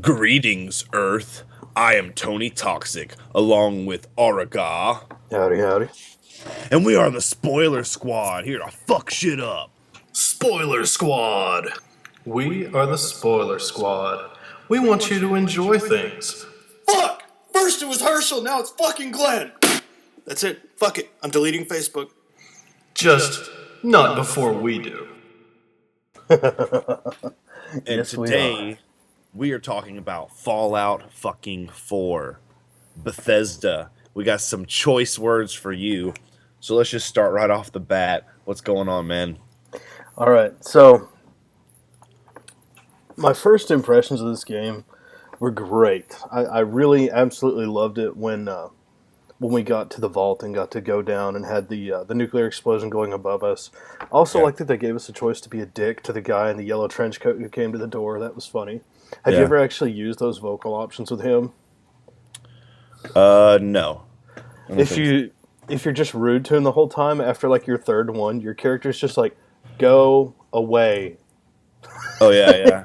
Greetings, Earth. I am Tony Toxic, along with Aurigauh, Howdy, howdy. and we are the Spoiler Squad, here to fuck shit up. Spoiler Squad! We are the Spoiler Squad. We want you to enjoy things. Fuck! First it was Herschel, now it's fucking Glenn. That's it. Fuck it. I'm deleting Facebook. Just not before we do. And Yes, today, we are talking about Fallout fucking 4. Bethesda. We got some choice words for you. So let's just start right off the bat. What's going on, man? All right. So my first impressions of this game were great. I really absolutely loved it when we got to the vault and got to go down and had the nuclear explosion going above us. I also liked that they gave us a choice to be a dick to the guy in the yellow trench coat who came to the door. That was funny. Have you ever actually used those vocal options with him? No. If you're just rude to him the whole time, after like your third one, your character's just like, go away. Oh, yeah.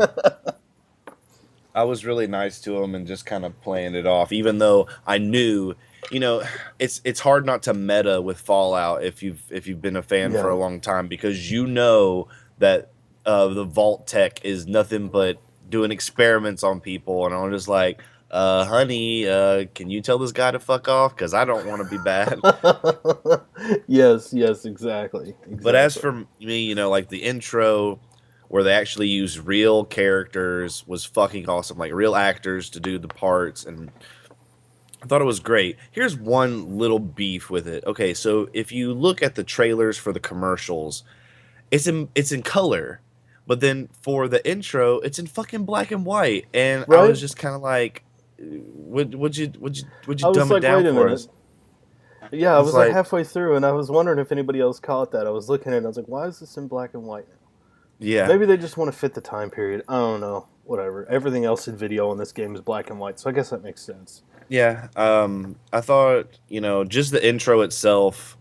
I was really nice to him and just kind of playing it off, even though I knew, it's hard not to meta with Fallout if you've been a fan for a long time, because you know that the vault tech is nothing but doing experiments on people, and I'm just like, honey, can you tell this guy to fuck off? Because I don't want to be bad. Yes, exactly. But as for me, like the intro where they actually use real characters was fucking awesome. Like real actors to do the parts, and I thought it was great. Here's one little beef with it. Okay, so if you look at the trailers for the commercials, it's in color. But then for the intro, it's in fucking black and white. And I was just kind of like, would you dumb it down for us? Yeah, I was like halfway through, and I was wondering if anybody else caught that. I was looking at it, and I was like, why is this in black and white now? Yeah. Maybe they just want to fit the time period. I don't know. Whatever. Everything else in video in this game is black and white, so I guess that makes sense. Yeah. I thought, just the intro itself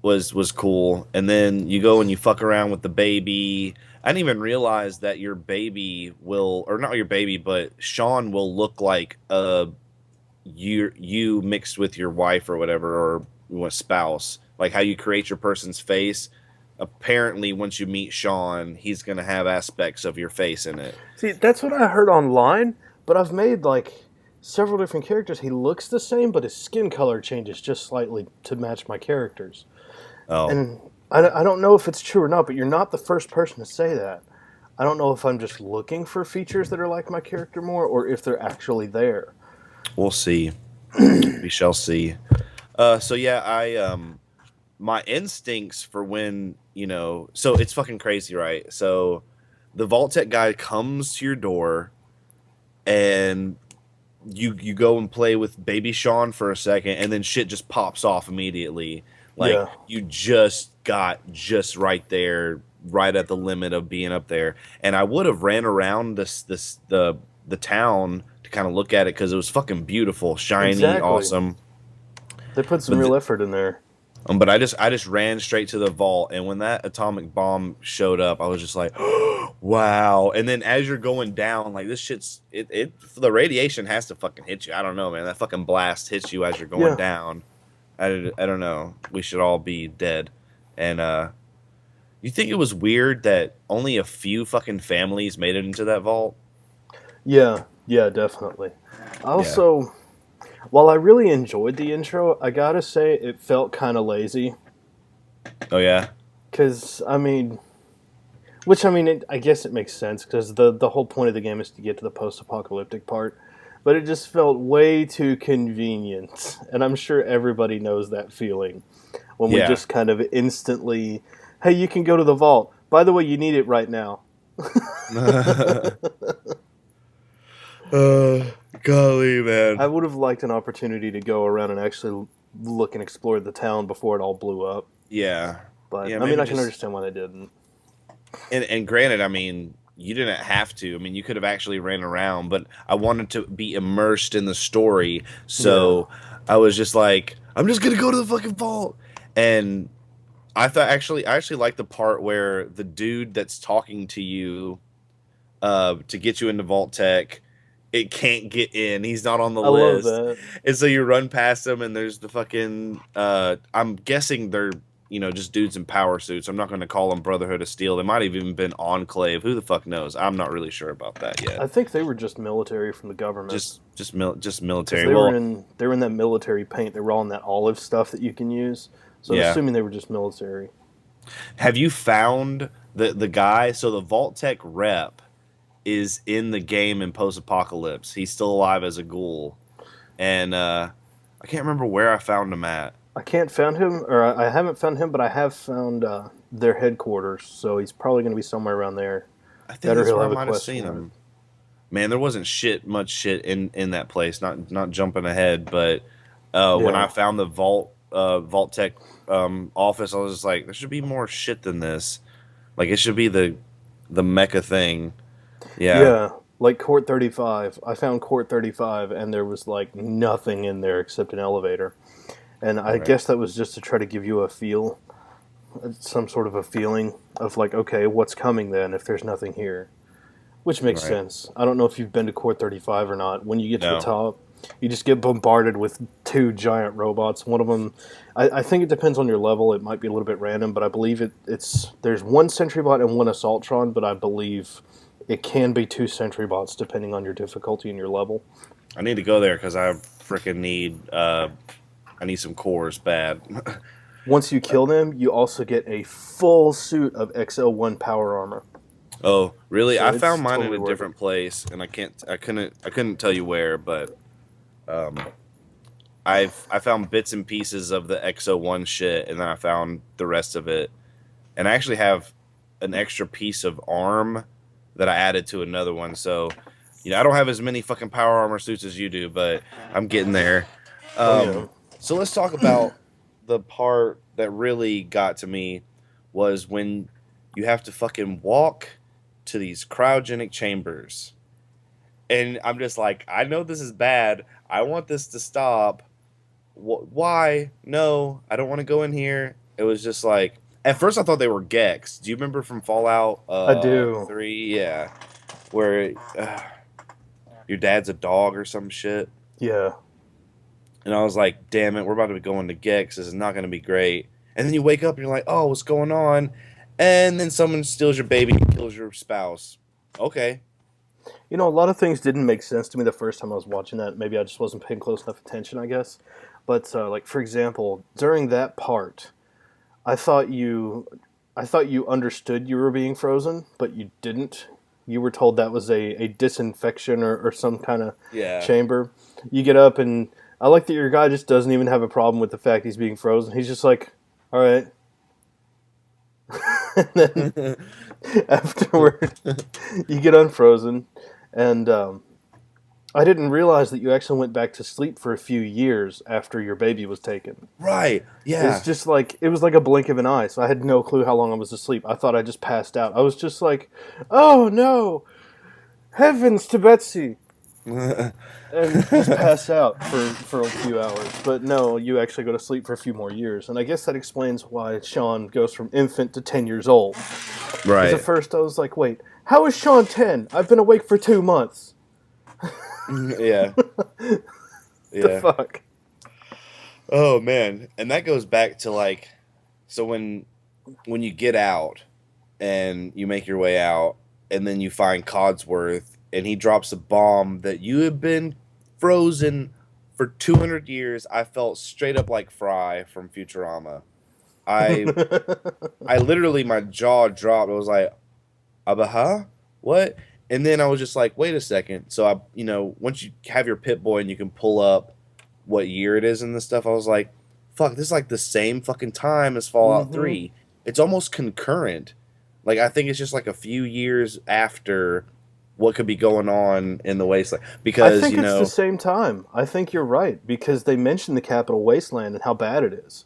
was cool. And then you go and you fuck around with the baby. I didn't even realize that your baby will, or not your baby, but Sean will look like you mixed with your wife or whatever, or a spouse. Like how you create your person's face. Apparently, once you meet Sean, he's going to have aspects of your face in it. See, that's what I heard online, but I've made like several different characters. He looks the same, but his skin color changes just slightly to match my characters. Oh. And I don't know if it's true or not, but you're not the first person to say that. I don't know if I'm just looking for features that are like my character more, or if they're actually there. We'll see. We shall see. So yeah, my instincts for when, so it's fucking crazy, right? So the Vault Tech guy comes to your door and you go and play with baby Sean for a second, and then shit just pops off immediately. Like you just got just right there, right at the limit of being up there. And I would have ran around the town to kind of look at it because it was fucking beautiful, shiny, awesome. They put some real effort in there. But I just ran straight to the vault, and when that atomic bomb showed up, I was just like, wow. And then as you're going down, like this shit's the radiation has to fucking hit you. I don't know, man. That fucking blast hits you as you're going down. I don't know. We should all be dead. And you think it was weird that only a few fucking families made it into that vault? Yeah, definitely. Also, while I really enjoyed the intro, I gotta say it felt kind of lazy. Oh, yeah? Because, I guess it makes sense, because the whole point of the game is to get to the post-apocalyptic part. But it just felt way too convenient. And I'm sure everybody knows that feeling. When we just kind of instantly, hey, you can go to the vault. By the way, you need it right now. Golly, man. I would have liked an opportunity to go around and actually look and explore the town before it all blew up. Yeah. But, I can understand why they didn't. And granted, you didn't have to. You could have actually ran around, but I wanted to be immersed in the story. So I was just like, I'm just going to go to the fucking vault. And I actually like the part where the dude that's talking to you to get you into Vault Tech it can't get in. He's not on the I love list. that. And so you run past him, and there's the fucking. I'm guessing they're just dudes in power suits. I'm not going to call them Brotherhood of Steel. They might have even been Enclave. Who the fuck knows? I'm not really sure about that yet. I think they were just military from the government. Just Because military. they were in that military paint. They were all in that olive stuff that you can use. So I'm Yeah. assuming they were just military. Have you found the guy? So the Vault Tech rep is in the game in Post Apocalypse. He's still alive as a ghoul, and I can't remember where I found him at. I can't find him, or I haven't found him, but I have found their headquarters. So he's probably going to be somewhere around there. I think That or that's he'll where I have a might have quest seen for it. him. Man, there wasn't much shit in that place. Not jumping ahead, but when Yeah. I found the Vault Tech office, I was just like, there should be more shit than this. Like it should be the mecha thing. Yeah. Yeah, like Court 35. I found Court 35, and there was like nothing in there except an elevator. And I Right. guess that was just to try to give you a feel, some sort of a feeling of like, okay, what's coming then if there's nothing here? Which makes Right. sense. I don't know if you've been to Court 35 or not. When you get to No. the top, you just get bombarded with two giant robots. One of them, I think it depends on your level. It might be a little bit random, but I believe it's there's one sentry bot and one assaultron, but I believe it can be two sentry bots depending on your difficulty and your level. I need to go there because I freaking need I need some cores bad. Once you kill them, you also get a full suit of XL1 power armor. Oh, really? So I it's found mine totally in a worth different place, and I couldn't tell you where, but um, I found bits and pieces of the XO1 shit, and then I found the rest of it, and I actually have an extra piece of arm that I added to another one. So, I don't have as many fucking power armor suits as you do, but I'm getting there. Oh, So let's talk about the part that really got to me was when you have to fucking walk to these cryogenic chambers. And I'm just like, I know this is bad. I want this to stop. Why? No, I don't want to go in here. It was just like, at first I thought they were Gex. Do you remember from Fallout I do. 3? Yeah. Where your dad's a dog or some shit. yeah. And I was like, damn it, we're about to be going to Gex. This is not going to be great. And then you wake up and you're like, oh, what's going on? And then someone steals your baby and kills your spouse. Okay. You know, a lot of things didn't make sense to me the first time I was watching that. Maybe I just wasn't paying close enough attention, I guess. But like, for example, during that part, I thought you understood you were being frozen, but you didn't. You were told that was a disinfection or some kind of Yeah. chamber. You get up, and I like that your guy just doesn't even have a problem with the fact he's being frozen. He's just like, all right. And then afterward, you get unfrozen, and I didn't realize that you actually went back to sleep for a few years after your baby was taken. Right. Yeah. It's just like, it was like a blink of an eye, so I had no clue how long I was asleep. I thought I just passed out. I was just like, oh no, heavens to Betsy. And just pass out for a few hours. But no, you actually go to sleep for a few more years. And I guess that explains why Sean goes from infant to 10 years old. 'Cause right. at first I was like, wait, how is Sean 10? I've been awake for 2 months. Yeah. The Yeah. fuck? Oh man. And that goes back to like, so when you get out and you make your way out and then you find Codsworth and he drops a bomb that you have been frozen for 200 years, I felt straight up like Fry from Futurama. I literally, my jaw dropped. I was like, Abaha? What? And then I was just like, wait a second. So once you have your Pip-Boy and you can pull up what year it is and this stuff, I was like, fuck, this is like the same fucking time as Fallout 3. It's almost concurrent. Like, I think it's just like a few years after what could be going on in the wasteland. Because, I think it's the same time. I think you're right, because they mentioned the Capital Wasteland and how bad it is.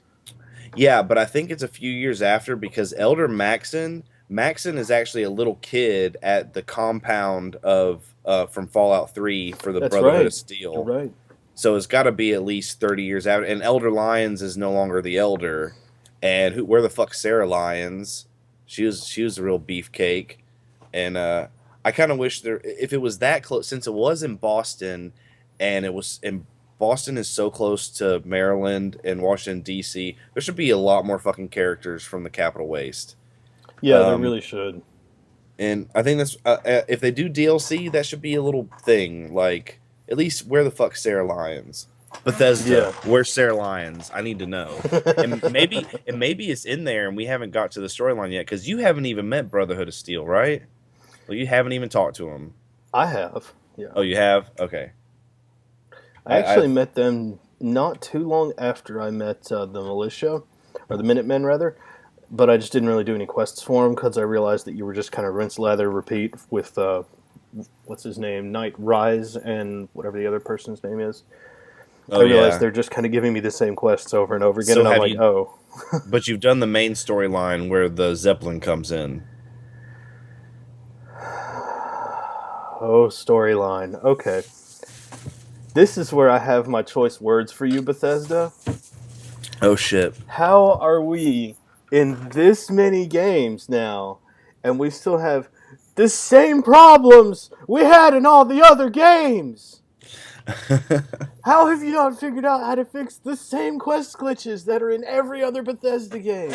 yeah, but I think it's a few years after because Elder Maxon is actually a little kid at the compound of from Fallout 3 for the That's Brotherhood right. of Steel. You're right. So it's got to be at least 30 years after. And Elder Lyons is no longer the Elder. And where the fuck Sarah Lyons? She was a real beefcake. And I kind of wish there, if it was that close, since it was in Boston, and it was in Boston is so close to Maryland and Washington D.C. There should be a lot more fucking characters from the Capital Waste. Yeah, they Um, really should. and I think that's if they do DLC, that should be a little thing. Like at least where the fuck Sarah Lyons? Bethesda, Yeah. where's Sarah Lyons? I need to know. And maybe it's in there, and we haven't got to the storyline yet because you haven't even met Brotherhood of Steel, right? Well, you haven't even talked to him. I have. Yeah. Oh, you have? Okay. I actually met them not too long after I met the militia, or the Minutemen rather, but I just didn't really do any quests for them because I realized that you were just kind of rinse, lather, repeat with what's his name, Knight Rise, and whatever the other person's name is. Oh I realized yeah. they're just kind of giving me the same quests over and over again, So and I'm have like, you? oh, But you've done the main storyline where the Zeppelin comes in. oh, storyline. Okay. This is where I have my choice words for you, Bethesda. Oh shit. How are we in this many games now, and we still have the same problems we had in all the other games? How have you not figured out how to fix the same quest glitches that are in every other Bethesda game?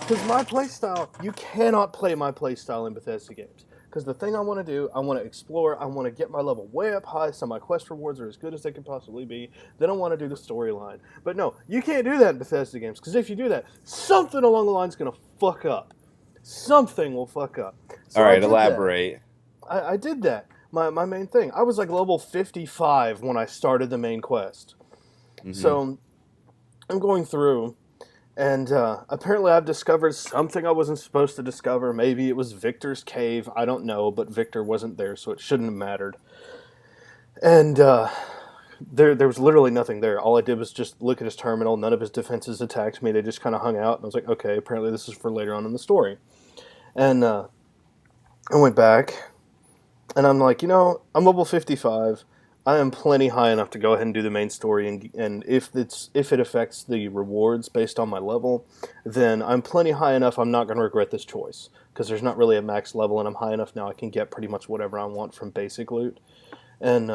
Because my playstyle, you cannot play my playstyle in Bethesda games. Because the thing I want to do, I want to explore, I want to get my level way up high so my quest rewards are as good as they can possibly be. Then I want to do the storyline. But no, you can't do that in Bethesda games. Because if you do that, something along the line is going to fuck up. Something will fuck up. So All I right, did elaborate. that. I did that. My main thing. I was like level 55 when I started the main quest. Mm-hmm. So I'm going through, and apparently I've discovered something I wasn't supposed to discover. Maybe it was Victor's cave. I don't know, but Victor wasn't there, so it shouldn't have mattered. And there was literally nothing there. All I did was just look at his terminal. None of his defenses attacked me. They just kind of hung out. And I was like, okay, apparently this is for later on in the story. And I went back, and I'm like, I'm level 55. I am plenty high enough to go ahead and do the main story, and if it affects the rewards based on my level, then I'm plenty high enough I'm not going to regret this choice, because there's not really a max level, and I'm high enough now I can get pretty much whatever I want from basic loot. And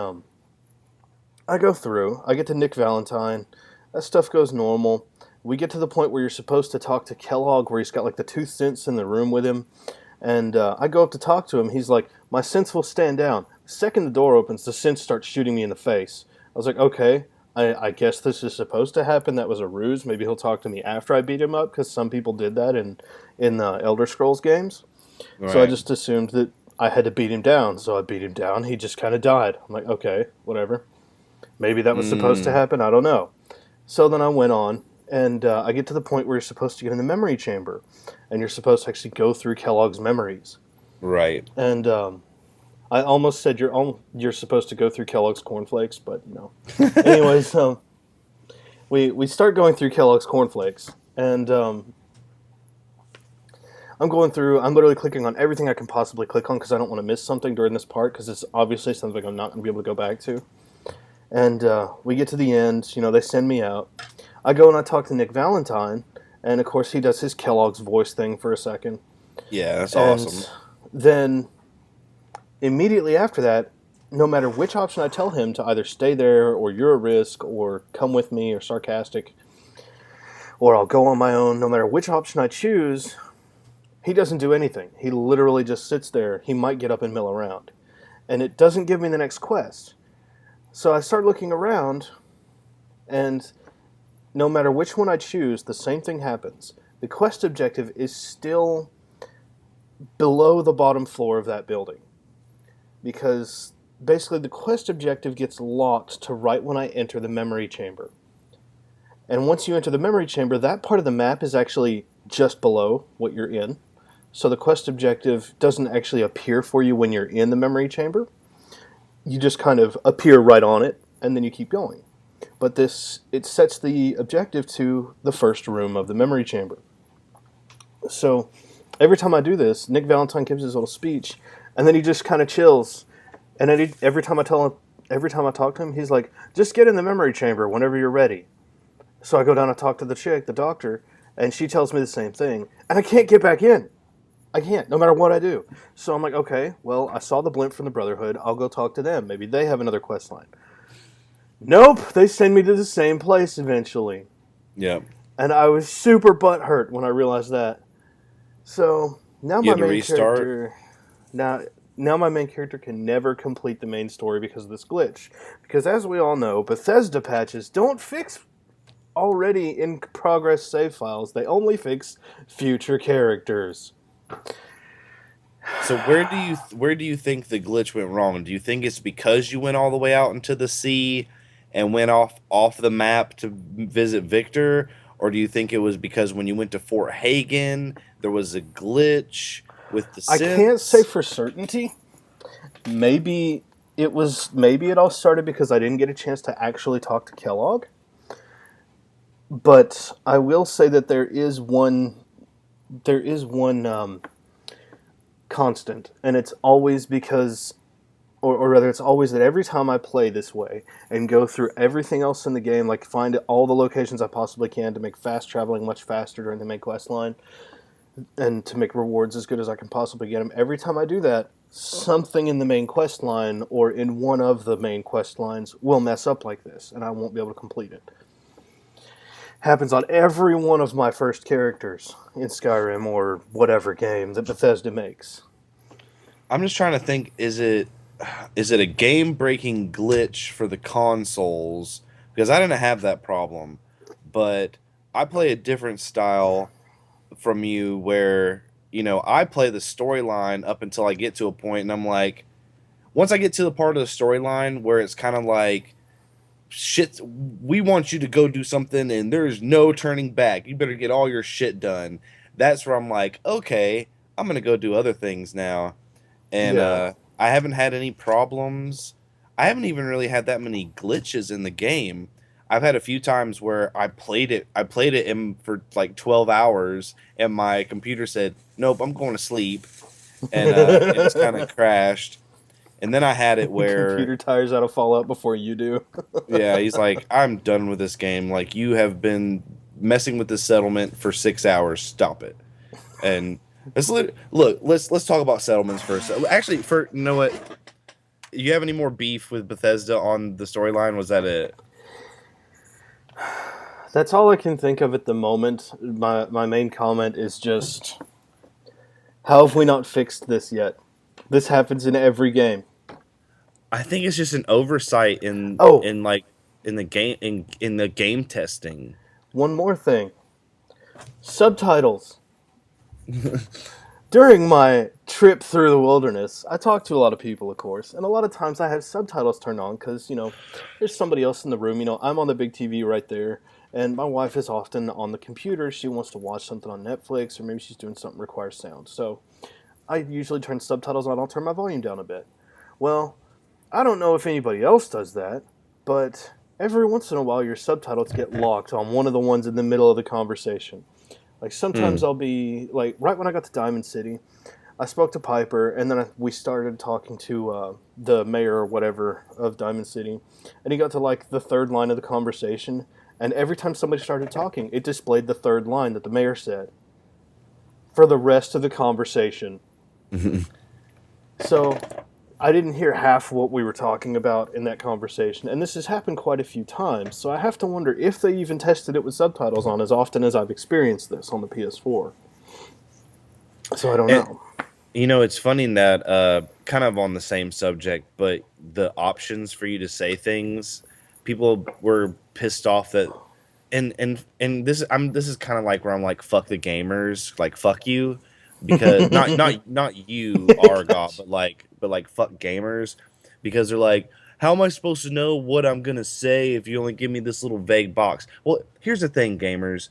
I go through, I get to Nick Valentine, that stuff goes normal. We get to the point where you're supposed to talk to Kellogg, where he's got like the two synths in the room with him, and I go up to talk to him. He's like, my synths will stand down. The second the door opens, the synth starts shooting me in the face. I was like, okay, I guess this is supposed to happen. That was a ruse. Maybe he'll talk to me after I beat him up, because some people did that in the Elder Scrolls games. Right. So I just assumed that I had to beat him down. So I beat him down. He just kind of died. I'm like, okay, whatever. Maybe that was supposed to happen. I don't know. So then I went on, and I get to the point where you're supposed to get in the memory chamber, and you're supposed to actually go through Kellogg's memories. Right. And I almost said you're supposed to go through Kellogg's cornflakes, but no. Anyways, we start going through Kellogg's cornflakes, and I'm going through. I'm literally clicking on everything I can possibly click on because I don't want to miss something during this part, because it's obviously something I'm not going to be able to go back to. And we get to the end. They send me out. I go and I talk to Nick Valentine, and of course he does his Kellogg's voice thing for a second. Yeah, that's And awesome. then immediately after that, no matter which option I tell him to either stay there, or you're a risk, or come with me, or sarcastic, or I'll go on my own, no matter which option I choose, he doesn't do anything. He literally just sits there. He might get up and mill around. And it doesn't give me the next quest. So I start looking around, and no matter which one I choose, the same thing happens. The quest objective is still below the bottom floor of that building, because basically the quest objective gets locked to right when I enter the memory chamber. And once you enter the memory chamber, that part of the map is actually just below what you're in. So the quest objective doesn't actually appear for you when you're in the memory chamber. You just kind of appear right on it, and then you keep going. But it sets the objective to the first room of the memory chamber. So every time I do this, Nick Valentine gives his little speech, and then he just kind of chills. And then every time I talk to him, he's like, "Just get in the memory chamber whenever you're ready." So I go down and talk to the chick, the doctor, and she tells me the same thing, and I can't get back in. I can't, no matter what I do. So I'm like, okay, well, I saw the blimp from the Brotherhood. I'll go talk to them. Maybe they have another quest line. Nope, they send me to the same place eventually. Yeah. And I was super butthurt when I realized that. So now You my had to main restart. character, now now my main character can never complete the main story because of this glitch. Because as we all know, Bethesda patches don't fix already in progress save files. They only fix future characters. So where do you think the glitch went wrong? Do you think it's because you went all the way out into the sea and went off the map to visit Victor, or do you think it was because when you went to Fort Hagen there was a glitch with the I can't say synths? for certainty. Maybe it all started because I didn't get a chance to actually talk to Kellogg. But I will say that there is one constant, and it's always because, or rather, it's always that every time I play this way and go through everything else in the game, like find all the locations I possibly can to make fast traveling much faster during the main quest line, and to make rewards as good as I can possibly get them. Every time I do that, something in the main quest line or in one of the main quest lines will mess up like this, and I won't be able to complete it. Happens on every one of my first characters in Skyrim or whatever game that Bethesda makes. I'm just trying to think, is it a game breaking glitch for the consoles? Because I didn't have that problem, but I play a different style from you where, I play the storyline up until I get to a point and I'm like, once I get to the part of the storyline where it's kind of like, shit, we want you to go do something and there's no turning back. You better get all your shit done. That's where I'm like, okay, I'm going to go do other things now. And Yeah. I haven't had any problems. I haven't even really had that many glitches in the game. I've had a few times where I played it in for like 12 hours and my computer said, "Nope, I'm going to sleep." And it just kind of crashed. And then I had it where, Computer tires out of Fallout before you do. yeah, he's like, "I'm done with this game. Like, you have been messing with this settlement for 6 hours. Stop it." And look. Let's talk about settlements first. Actually, you know what? You have any more beef with Bethesda on the storyline? Was that it? That's all I can think of at the moment. My main comment is just, how have we not fixed this yet? This happens in every game. I think it's just an oversight in Oh, in like in the game in the game testing. one more thing. Subtitles. During my trip through the wilderness, I talked to a lot of people, of course, and a lot of times I have subtitles turned on because, there's somebody else in the room. I'm on the big TV right there, and my wife is often on the computer. She wants to watch something on Netflix, or maybe she's doing something that requires sound. So I usually turn subtitles on. I'll turn my volume down a bit. Well, I don't know if anybody else does that, but every once in a while your subtitles get locked on one of the ones in the middle of the conversation. Like sometimes Hmm. I'll be like, right when I got to Diamond City, I spoke to Piper, and then we started talking to the mayor or whatever of Diamond City, and he got to like the third line of the conversation, and every time somebody started talking, it displayed the third line that the mayor said for the rest of the conversation. So I didn't hear half what we were talking about in that conversation, and this has happened quite a few times. So I have to wonder if they even tested it with subtitles on as often as I've experienced this on the PS4. So I don't And know. it's funny that kind of on the same subject, but the options for you to say things, people were pissed off that, and this is kind of like where I'm like, fuck the gamers, like fuck you, because not you Aurigauh, Gosh. but like fuck gamers, because they're like, how am I supposed to know what I'm gonna say if you only give me this little vague box? Well, here's the thing, gamers.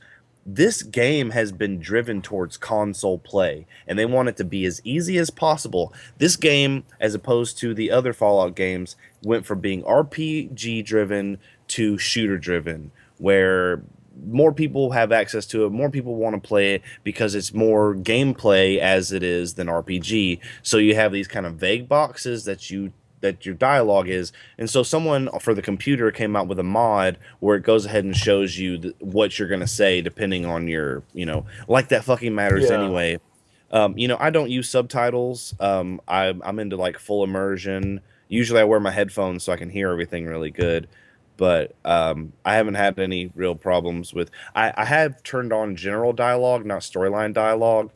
This game has been driven towards console play, and they want it to be as easy as possible. This game, as opposed to the other Fallout games, went from being RPG driven to shooter driven, where more people have access to it, more people want to play it because it's more gameplay as it is than RPG. So you have these kind of vague boxes that your dialogue is, and so someone for the computer came out with a mod where it goes ahead and shows you what you're going to say depending on your, like that fucking matters Yeah. anyway. I don't use subtitles. I'm into like full immersion. Usually, I wear my headphones so I can hear everything really good. But I haven't had any real problems with. I have turned on general dialogue, not storyline dialogue,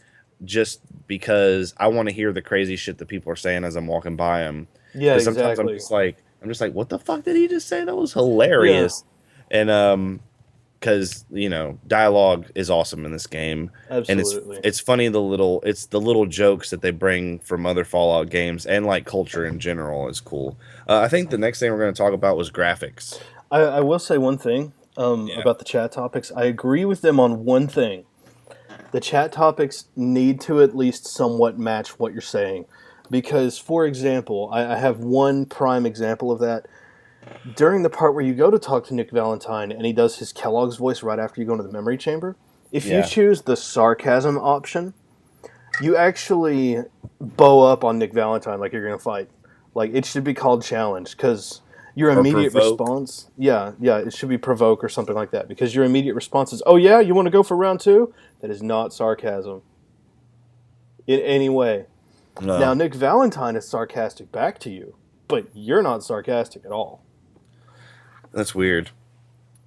just because I want to hear the crazy shit that people are saying as I'm walking by them. Yeah, Because sometimes exactly. I'm just like, what the fuck did he just say? That was Yeah, hilarious. And because dialogue is awesome in this game, and absolutely. it's funny it's the little jokes that they bring from other Fallout games, and like culture in general is cool. I think the next thing we're going to talk about was graphics. I will say one thing Yeah, about the chat topics. I agree with them on one thing. The chat topics need to at least somewhat match what you're saying. Because, for example, I have one prime example of that. During the part where you go to talk to Nick Valentine and he does his Kellogg's voice right after you go into the memory chamber, if you yeah, choose the sarcasm option, you actually bow up on Nick Valentine like you're going to fight. Like, it should be called challenge because your or immediate provoke. response, yeah, it should be provoke or something like that because your immediate response is, oh yeah, you want to go for round two? That is not sarcasm in any way. Now, No, Nick Valentine is sarcastic back to you, but you're not sarcastic at all. that's weird.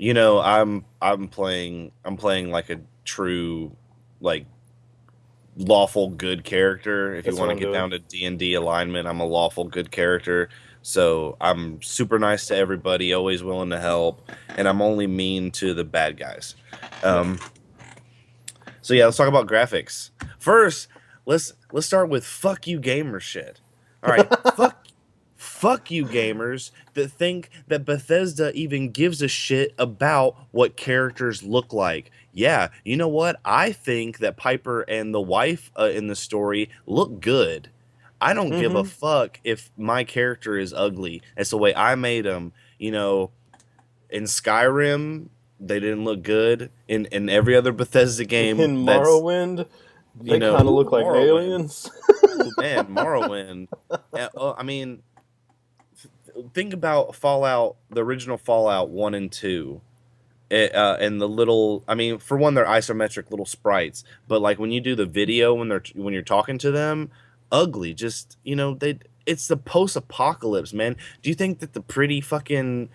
I'm playing like a true like lawful good character. If you That's what want to I'm get doing. down to D&D alignment, I'm a lawful good character. So I'm super nice to everybody, always willing to help, and I'm only mean to the bad guys. Yeah. Um, so yeah, let's talk about graphics. First, let's start with fuck you gamer shit. All right, fuck you gamers that think that Bethesda even gives a shit about what characters look like. Yeah, you know what? I think that Piper and the wife in the story look good. I don't give a Mm-hmm. fuck if my character is ugly. It's the way I made them. In Skyrim, they didn't look good. In every other Bethesda game, In that's Morrowind, they kind of ooh, look like Morrowind. aliens. Ooh, man, Morrowind. I mean, think about Fallout, the original Fallout 1 and 2. And the little, I mean, for one, they're isometric little sprites, but like when you do the video when you're talking to them, ugly. Just it's the post-apocalypse, man. Do you think that the pretty fucking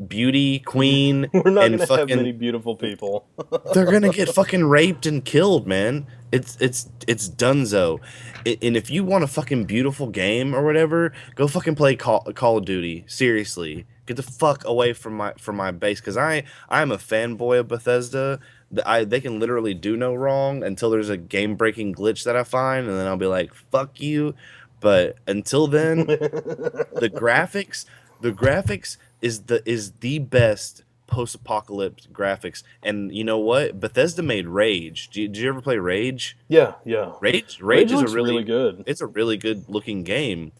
beauty queen We're not and going to have fucking many beautiful people. they're gonna get fucking raped and killed, man. It's dunzo. And if you want a fucking beautiful game or whatever, go fucking play Call of Duty. Seriously, get the fuck away from my base because I'm a fanboy of Bethesda. They can literally do no wrong until there's a game breaking glitch that I find, and then I'll be like, fuck you. But until then, the graphics the graphics is the best post-apocalypse graphics. And you know what, Bethesda made Rage. Did you ever play Rage? Yeah, yeah. Rage Rage is a looks really really good. it's a really good looking game,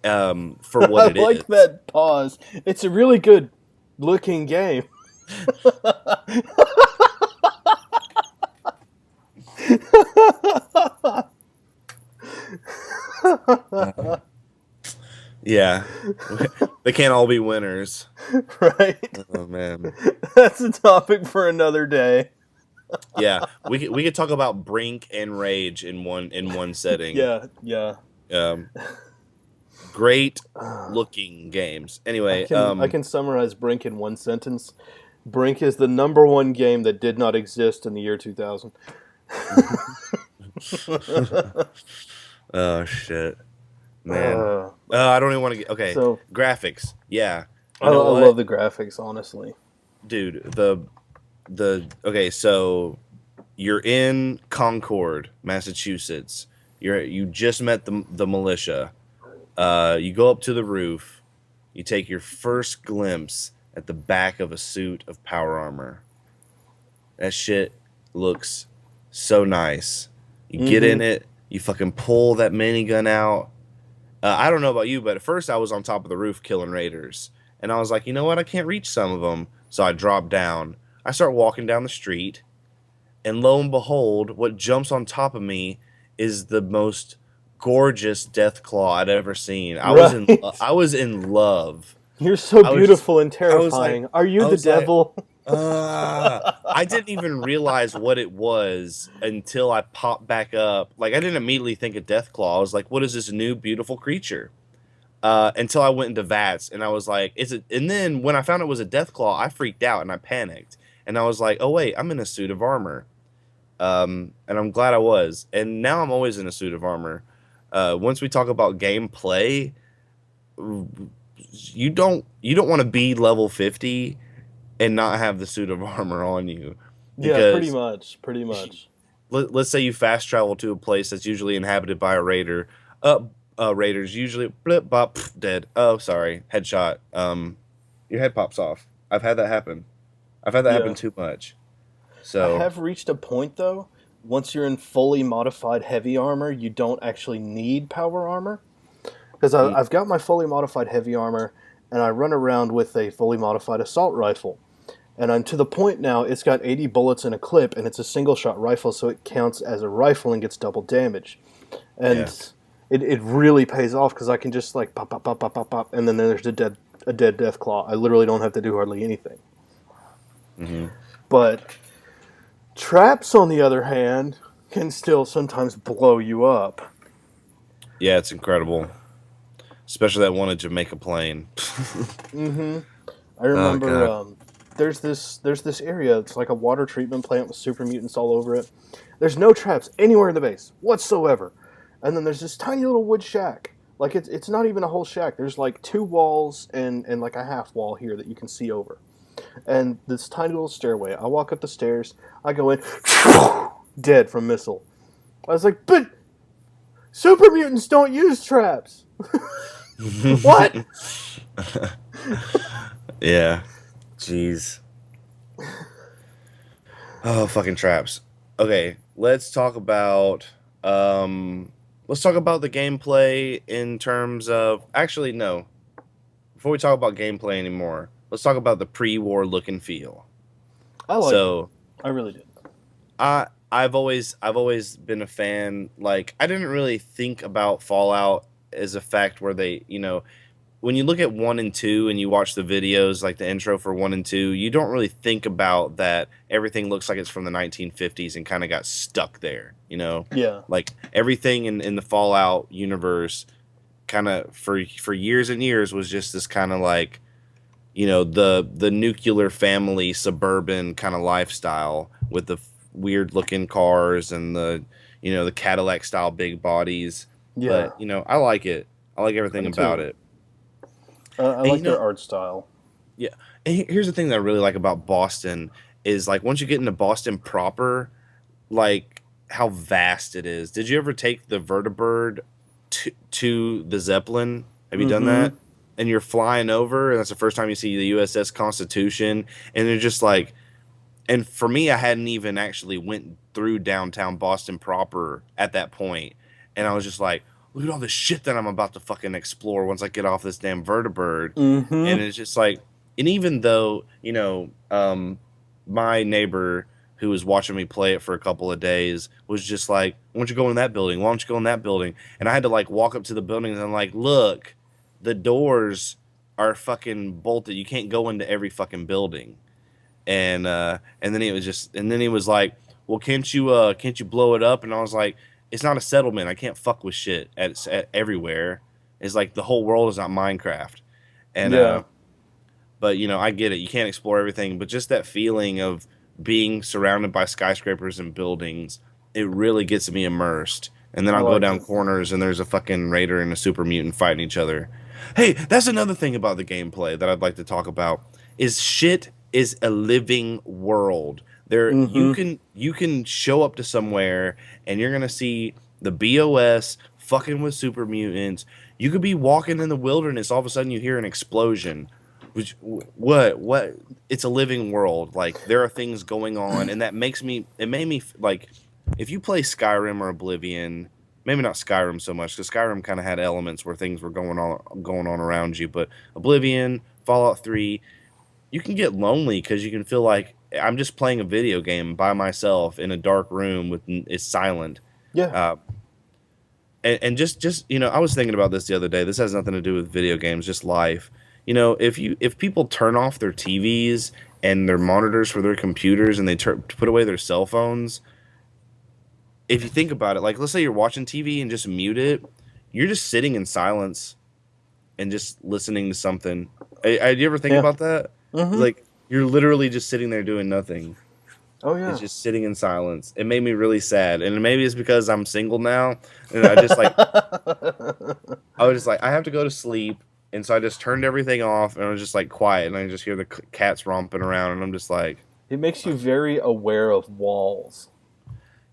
for what I it like is. that pause. It's a really good looking game. Yeah. They can't all be winners. Right? Oh man. That's a topic for another day. Yeah, we could talk about Brink and Rage in one setting. Yeah, yeah. um Great looking games. I Anyway, can I can summarize Brink in one sentence. Brink is the number one game that did not exist in the year 2000. oh shit, man. uh, I don't even want to get okay. so Graphics, yeah. I You know love what, the graphics, honestly. dude? The okay. So you're in Concord, Massachusetts. You just met the militia. You go up to the roof. You take your first glimpse at the back of a suit of power armor. That shit looks so nice. You get Mm-hmm. in it. You fucking pull that minigun out. I don't know about you, but at first I was on top of the roof killing raiders, and I was like, you know what? I can't reach some of them, so I drop down. I start walking down the street, and lo and behold, what jumps on top of me is the most gorgeous death claw I'd ever seen. Right. I was in love. You're so I was just beautiful and I was like terrifying. Are you I the was like devil? I didn't even realize what it was until I popped back up. Like, I didn't immediately think of Deathclaw. I was like, what is this new beautiful creature? Until I went into VATS and I was like, is it? And then when I found it was a Deathclaw, I freaked out and I panicked. And I was like, oh, wait, I'm in a suit of armor. And I'm glad I was. And now I'm always in a suit of armor. Once we talk about gameplay, you don't want to be level 50 and not have the suit of armor on you. Yeah, pretty Because much. let's say you fast travel to a place that's usually inhabited by a raider. Raiders usually blip bop dead. Oh, sorry, headshot. Your head pops off. I've had that happen. I've had that happen Yeah. too much. I So have reached a point though. Once you're in fully modified heavy armor, you don't actually need power armor. Because mm, I've got my fully modified heavy armor, and I run around with a fully modified assault rifle. And I'm to the point now, it's got 80 bullets in a clip, and it's a single shot rifle, so it counts as a rifle and gets double damage. And yeah, it really pays off because I can just like pop, pop, pop, pop, pop, pop, and then there's a dead death claw. I literally don't have to do hardly anything. hmm But traps, on the other hand, can still sometimes blow you up. yeah, it's incredible. Especially that one at Jamaica plane. Mm-hmm. I Oh remember god. there's this area. It's like a water treatment plant with super mutants all over it. There's no traps anywhere in the base whatsoever. And then there's this tiny little wood shack. Like it's not even a whole shack. There's like two walls and like a half wall here that you can see over. And this tiny little stairway. I walk up the stairs. I go in, dead from missile. I was like, but super mutants don't use traps. What? Yeah. Jeez. Oh, fucking traps. Okay, let's talk about the gameplay in terms of actually no. Before we talk about gameplay anymore, let's talk about the pre-war look and feel. I liked it. So, I really did. I've always been a fan. Like, I didn't really think about Fallout as a fact where they, when you look at 1 and 2 and you watch the videos, like the intro for 1 and 2, you don't really think about that everything looks like it's from the 1950s and kind of got stuck there, Yeah. like everything in the Fallout universe kind of for years and years was just this kind of like, the nuclear family suburban kind of lifestyle with the weird looking cars and the Cadillac style big bodies. Yeah. But I like it. I like I everything do about too. it. I And like their art style. yeah. And here's the thing that I really like about Boston is like once you get into Boston proper, like how vast it is. Did you ever take the vertibird to the Zeppelin? Have you done Mm-hmm. that? And you're flying over, and that's the first time you see the USS Constitution, and they're just like, and for me, I hadn't even actually went through downtown Boston proper at that point, and I was just like, look at all this shit that I'm about to fucking explore once I get off this damn vertibird, and Mm-hmm. it's just like, and even though my neighbor who was watching me play it for a couple of days was just like, why don't you go in that building? Why don't you go in that building? And I had to like walk up to the buildings and I'm like, look, the doors are fucking bolted. You can't go into every fucking building. And then he was like, well, can't you blow it up? And I was like, it's not a settlement. I can't fuck with shit at everywhere. It's like the whole world is not Minecraft. And Yeah. but I get it. You can't explore everything, but just that feeling of being surrounded by skyscrapers and buildings, it really gets me immersed. And then I I'll go liked down it. corners and there's a fucking raider and a super mutant fighting each other. Hey, that's another thing about the gameplay that I'd like to talk about is shit is a living world. There Mm-hmm. you can show up to somewhere and you're gonna see the BOS fucking with super mutants. You could be walking in the wilderness, all of a sudden you hear an explosion. Which what it's a living world. Like there are things going on, and it made me like if you play Skyrim or Oblivion, maybe not Skyrim so much because Skyrim kind of had elements where things were going on around you, but Oblivion, Fallout 3, you can get lonely because you can feel like I'm just playing a video game by myself in a dark room with it's silent. Yeah. Uh, and just I was thinking about this the other day. This has nothing to do with video games, just life. if people turn off their TVs and their monitors for their computers and they put away their cell phones, if you think about it, like let's say you're watching TV and just mute it, you're just sitting in silence and just listening to something. Do you ever think Yeah. about that? Mm-hmm. Like you're literally just sitting there doing nothing. Oh yeah. It's just sitting in silence. It made me really sad, and maybe it's because I'm single now, and I just like I was just like I have to go to sleep, and so I just turned everything off, and I was just like quiet, and I just hear the cats romping around, and I'm just like, It makes you very aware of walls.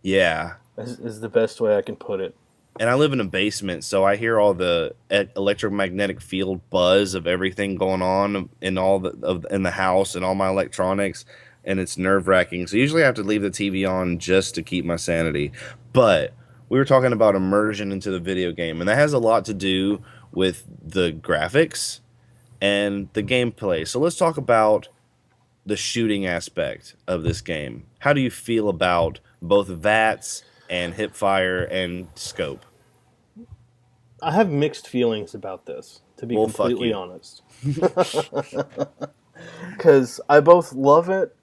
yeah. Is the best way I can put it. And I live in a basement, so I hear all the electromagnetic field buzz of everything going on in in the house and all my electronics, and it's nerve wracking. So usually I have to leave the TV on just to keep my sanity. But we were talking about immersion into the video game, and that has a lot to do with the graphics and the gameplay. So let's talk about the shooting aspect of this game. How do you feel about both VATS and hipfire and scope? I have mixed feelings about this, to be Well, fuck completely you. honest. Because I both love it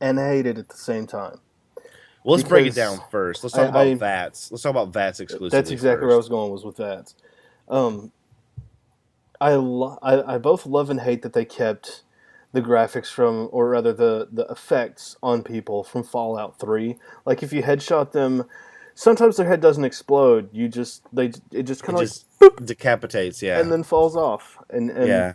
and hate it at the same time. Well, let's break it Because down first. Let's talk about I VATS. Let's talk about VATS that's exclusively exactly where I first. was going was with that. Um, I both love and hate that they kept the graphics from, or rather the effects on people from Fallout 3. Like if you headshot them, sometimes their head doesn't explode. It just It kind of like just decapitates, and yeah. then falls off. And Yeah.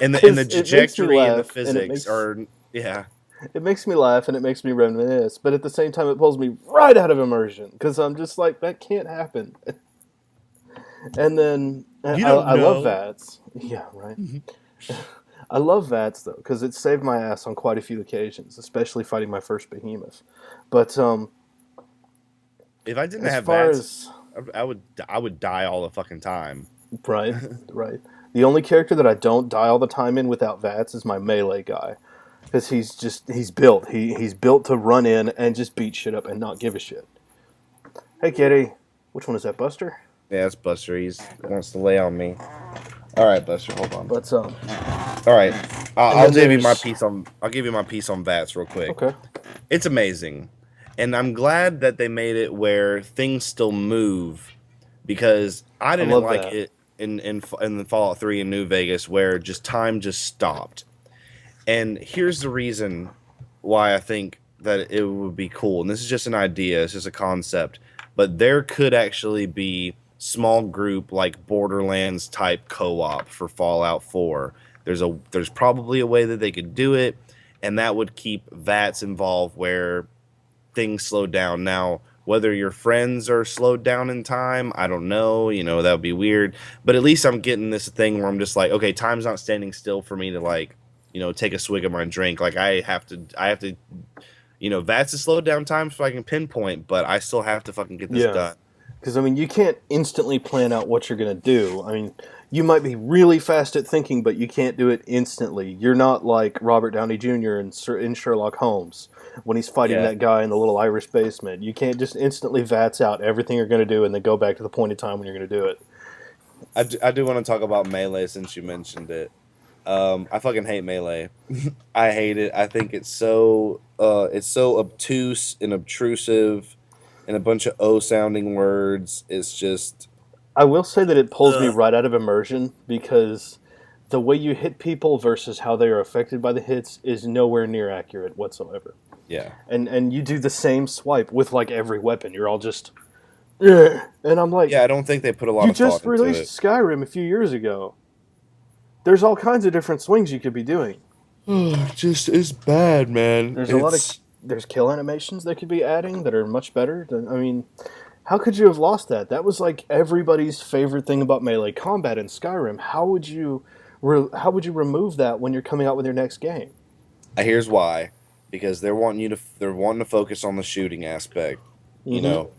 And the because it makes me trajectory and the laugh and physics are, yeah. it makes me laugh and it makes me reminisce, but at the same time it pulls me right out of immersion because I'm just like that can't happen. And then You don't I love know. VATS. Yeah, right. I love VATS though because it saved my ass on quite a few occasions, especially fighting my first behemoth. But If I didn't as have far VATS, as I would die all the fucking time. right, right, the only character that I don't die all the time in without VATS is my melee guy because he's built to run in and just beat shit up and not give a shit. Hey, kitty, which one is that, Buster? Yeah, it's Buster. He wants to lay on me. All right, Buster, hold on. But All right, and I'll then give you my there's piece on. I'll give you my piece on VATS real quick. okay. It's amazing, and I'm glad that they made it where things still move, because I I didn't love like that. it in the Fallout 3 in New Vegas where just time just stopped. And here's the reason why I think that it would be cool. And this is just an idea, it's just a concept, but there could actually be small group like Borderlands type co-op for Fallout 4. There's probably a way that they could do it, and that would keep VATS involved where things slow down. Now, whether your friends are slowed down in time, I don't know. That would be weird. But at least I'm getting this thing where I'm just like, okay, time's not standing still for me to like, take a swig of my drink. Like I have to, VATS is slowed down time so I can pinpoint, but I still have to fucking get this Yeah. done. Because, I mean, you can't instantly plan out what you're going to do. I mean, you might be really fast at thinking, but you can't do it instantly. You're not like Robert Downey Jr. in Sherlock Holmes when he's fighting Yeah. that guy in the little Irish basement. You can't just instantly VATS out everything you're going to do and then go back to the point in time when you're going to do it. I do want to talk about Melee since you mentioned it. I fucking hate Melee. I hate it. I think it's so obtuse and obtrusive and a bunch of O sounding words. It's just I will say that it pulls me ugh. right out of immersion because the way you hit people versus how they are affected by the hits is nowhere near accurate whatsoever. Yeah. And you do the same swipe with like every weapon. You're all just, "Ugh." And I'm like, Yeah, I don't think they put a lot you of thought just into released it. Skyrim a few years ago. There's all kinds of different swings you could be doing. Just it's bad, man. There's a lot of It's there's kill animations they could be adding that are much better. I mean, how could you have lost that? That was like everybody's favorite thing about melee combat in Skyrim. How would you remove that when you're coming out with your next game? here's why. Because they're wanting to focus on the shooting aspect. You Hmm. know,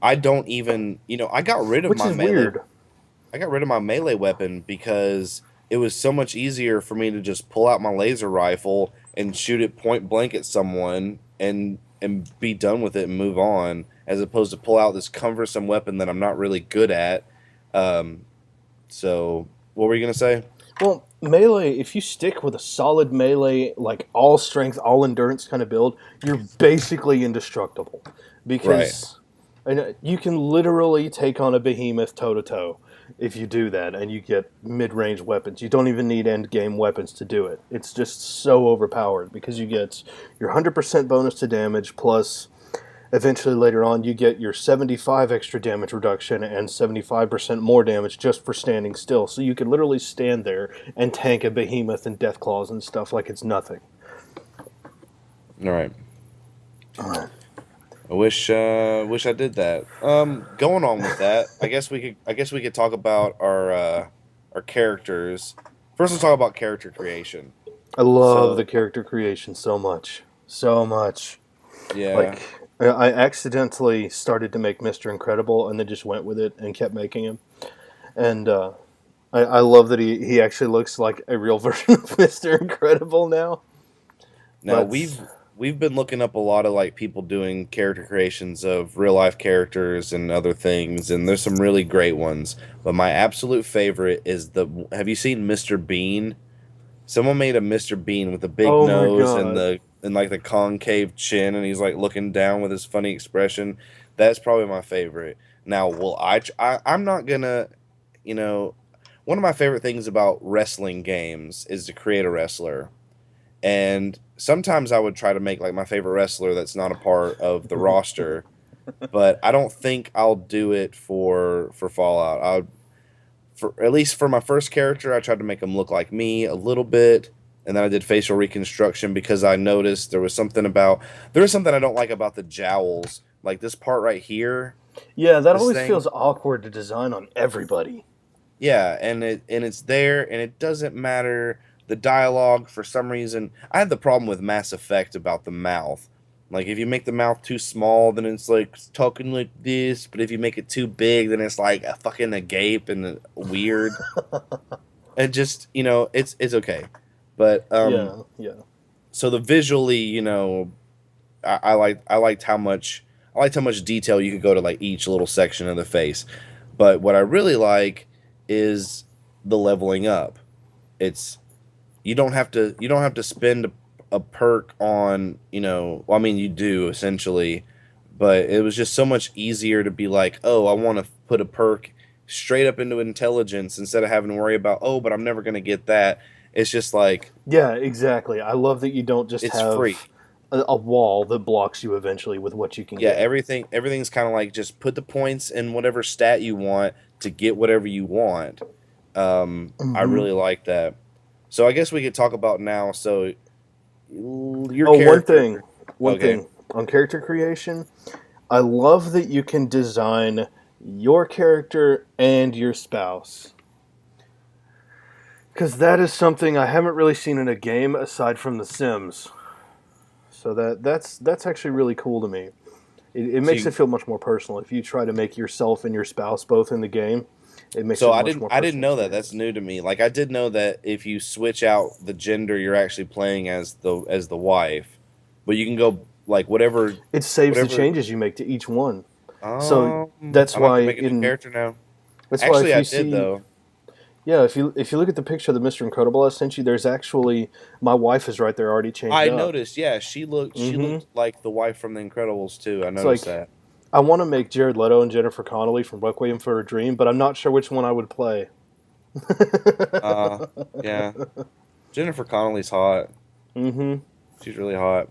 I don't even I got rid of Which my is melee. weird. I got rid of my melee weapon because it was so much easier for me to just pull out my laser rifle and shoot it point blank at someone and be done with it and move on, as opposed to pull out this cumbersome weapon that I'm not really good at. Um, so what were you gonna say? Well, melee, if you stick with a solid melee, like all strength, all endurance kind of build, you're basically indestructible. Right. Because you can literally take on a behemoth toe to toe if you do that, and you get mid range weapons. You don't even need end game weapons to do it. It's just so overpowered because you get your 100% bonus to damage plus eventually later on you get your 75 extra damage reduction and 75% more damage just for standing still. So you can literally stand there and tank a behemoth and death claws and stuff like it's nothing. All right. Uh, I wish I did that. Going on with that, I guess we could talk about our characters. First, let's talk about character creation. I love the So character creation so much. So much. yeah. Like, I accidentally started to make Mr. Incredible and then just went with it and kept making him. And I love that he actually looks like a real version of Mr. Incredible now. Now But we've been looking up a lot of like people doing character creations of real life characters and other things, and there's some really great ones. But my absolute favorite is the. Have you seen Mr. Bean? Someone made a Mr. Bean with a big oh my nose god. and like the concave chin, and he's like looking down with his funny expression. That's probably my favorite. Now, I'm not gonna, you know, one of my favorite things about wrestling games is to create a wrestler. And sometimes I would try to make like my favorite wrestler that's not a part of the roster, but I don't think I'll do it for Fallout. For at least for my first character, I tried to make him look like me a little bit, and then I did facial reconstruction because I noticed there was something I don't like about the jowls, like this part right here, Yeah, that this always thing. feels awkward to design on everybody. Yeah, and it's there, and it doesn't matter the dialogue for some reason. I had the problem with Mass Effect about the mouth. Like if you make the mouth too small, then it's like talking like this, but if you make it too big, then it's like a fucking a gape and weird. And just, it's okay. But Yeah, yeah. so the visually, I liked how much detail you could go to like each little section of the face. But what I really like is the leveling up. It's you don't have to spend a perk on, well, I mean you do essentially, but it was just so much easier to be like, "Oh, I want to put a perk straight up into intelligence instead of having to worry about, oh, but I'm never going to get that." It's just like Yeah, exactly. I love that you don't just it's have free. a wall that blocks you eventually with what you can Yeah, get. everything's kind of like just put the points in whatever stat you want to get whatever you want. I Hmm. really like that. So I guess we could talk about now. So your Oh, character, one okay? thing on character creation, I love that you can design your character and your spouse. Because that is something I haven't really seen in a game aside from The Sims. So that's actually really cool to me. It So makes it you, feel much more personal. If you try to make yourself and your spouse both in the game, it makes so it a I much didn't more I didn't personal know that. That's experience. new to me. Like I did know that if you switch out the gender, you're actually playing as the wife, but you can go like It saves the whatever. changes you make to each one. So that's I'll have why to make a new in character now. that's why Actually, if I you did see though. yeah, if you look at the picture of the Mr. Incredible I sent you, there's actually my wife is right there already changed I up. noticed. Yeah, she Hmm. looked like the wife from The Incredibles too. I It's noticed like that. I want to make Jared Leto and Jennifer Connelly from Requiem for a Dream, but I'm not sure which one I would play. Uh, yeah. Jennifer Connelly's hot. Hmm. She's really hot.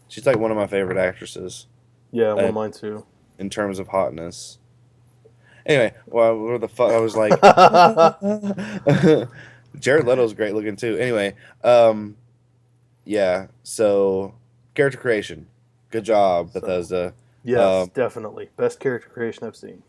She's like one of my favorite actresses Yeah, one uh, of mine too. in terms of hotness. Anyway, well, where the fuck I was like, Jared Leto's great looking too. Anyway, um, yeah. So character creation, good job, So, Bethesda. yes, Um, definitely. Best character creation I've seen.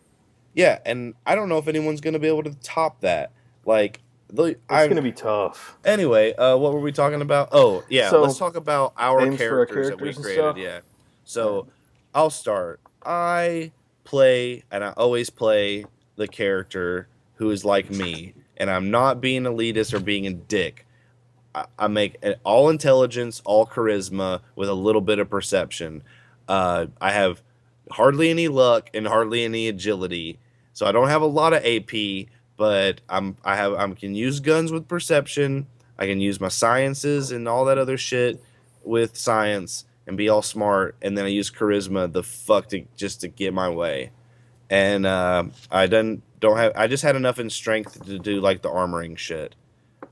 yeah, and I don't know if anyone's gonna be able to top that. Like, It's going I'm to be tough. Anyway, what were we talking about? Oh, yeah, let's So, talk about our names for our characters that we characters and created. stuff. Yeah. All right. So, I'll start. I play, and I always play the character who is like me, and I'm not being elitist or being a dick. I make all intelligence, all charisma, with a little bit of perception. I have hardly any luck and hardly any agility, so I don't have a lot of AP, but I can use guns with perception. I can use my sciences and all that other shit with science and be all smart, and then I use charisma the fuck to just to get my way. And don't have I just had enough in strength to do like the armoring shit,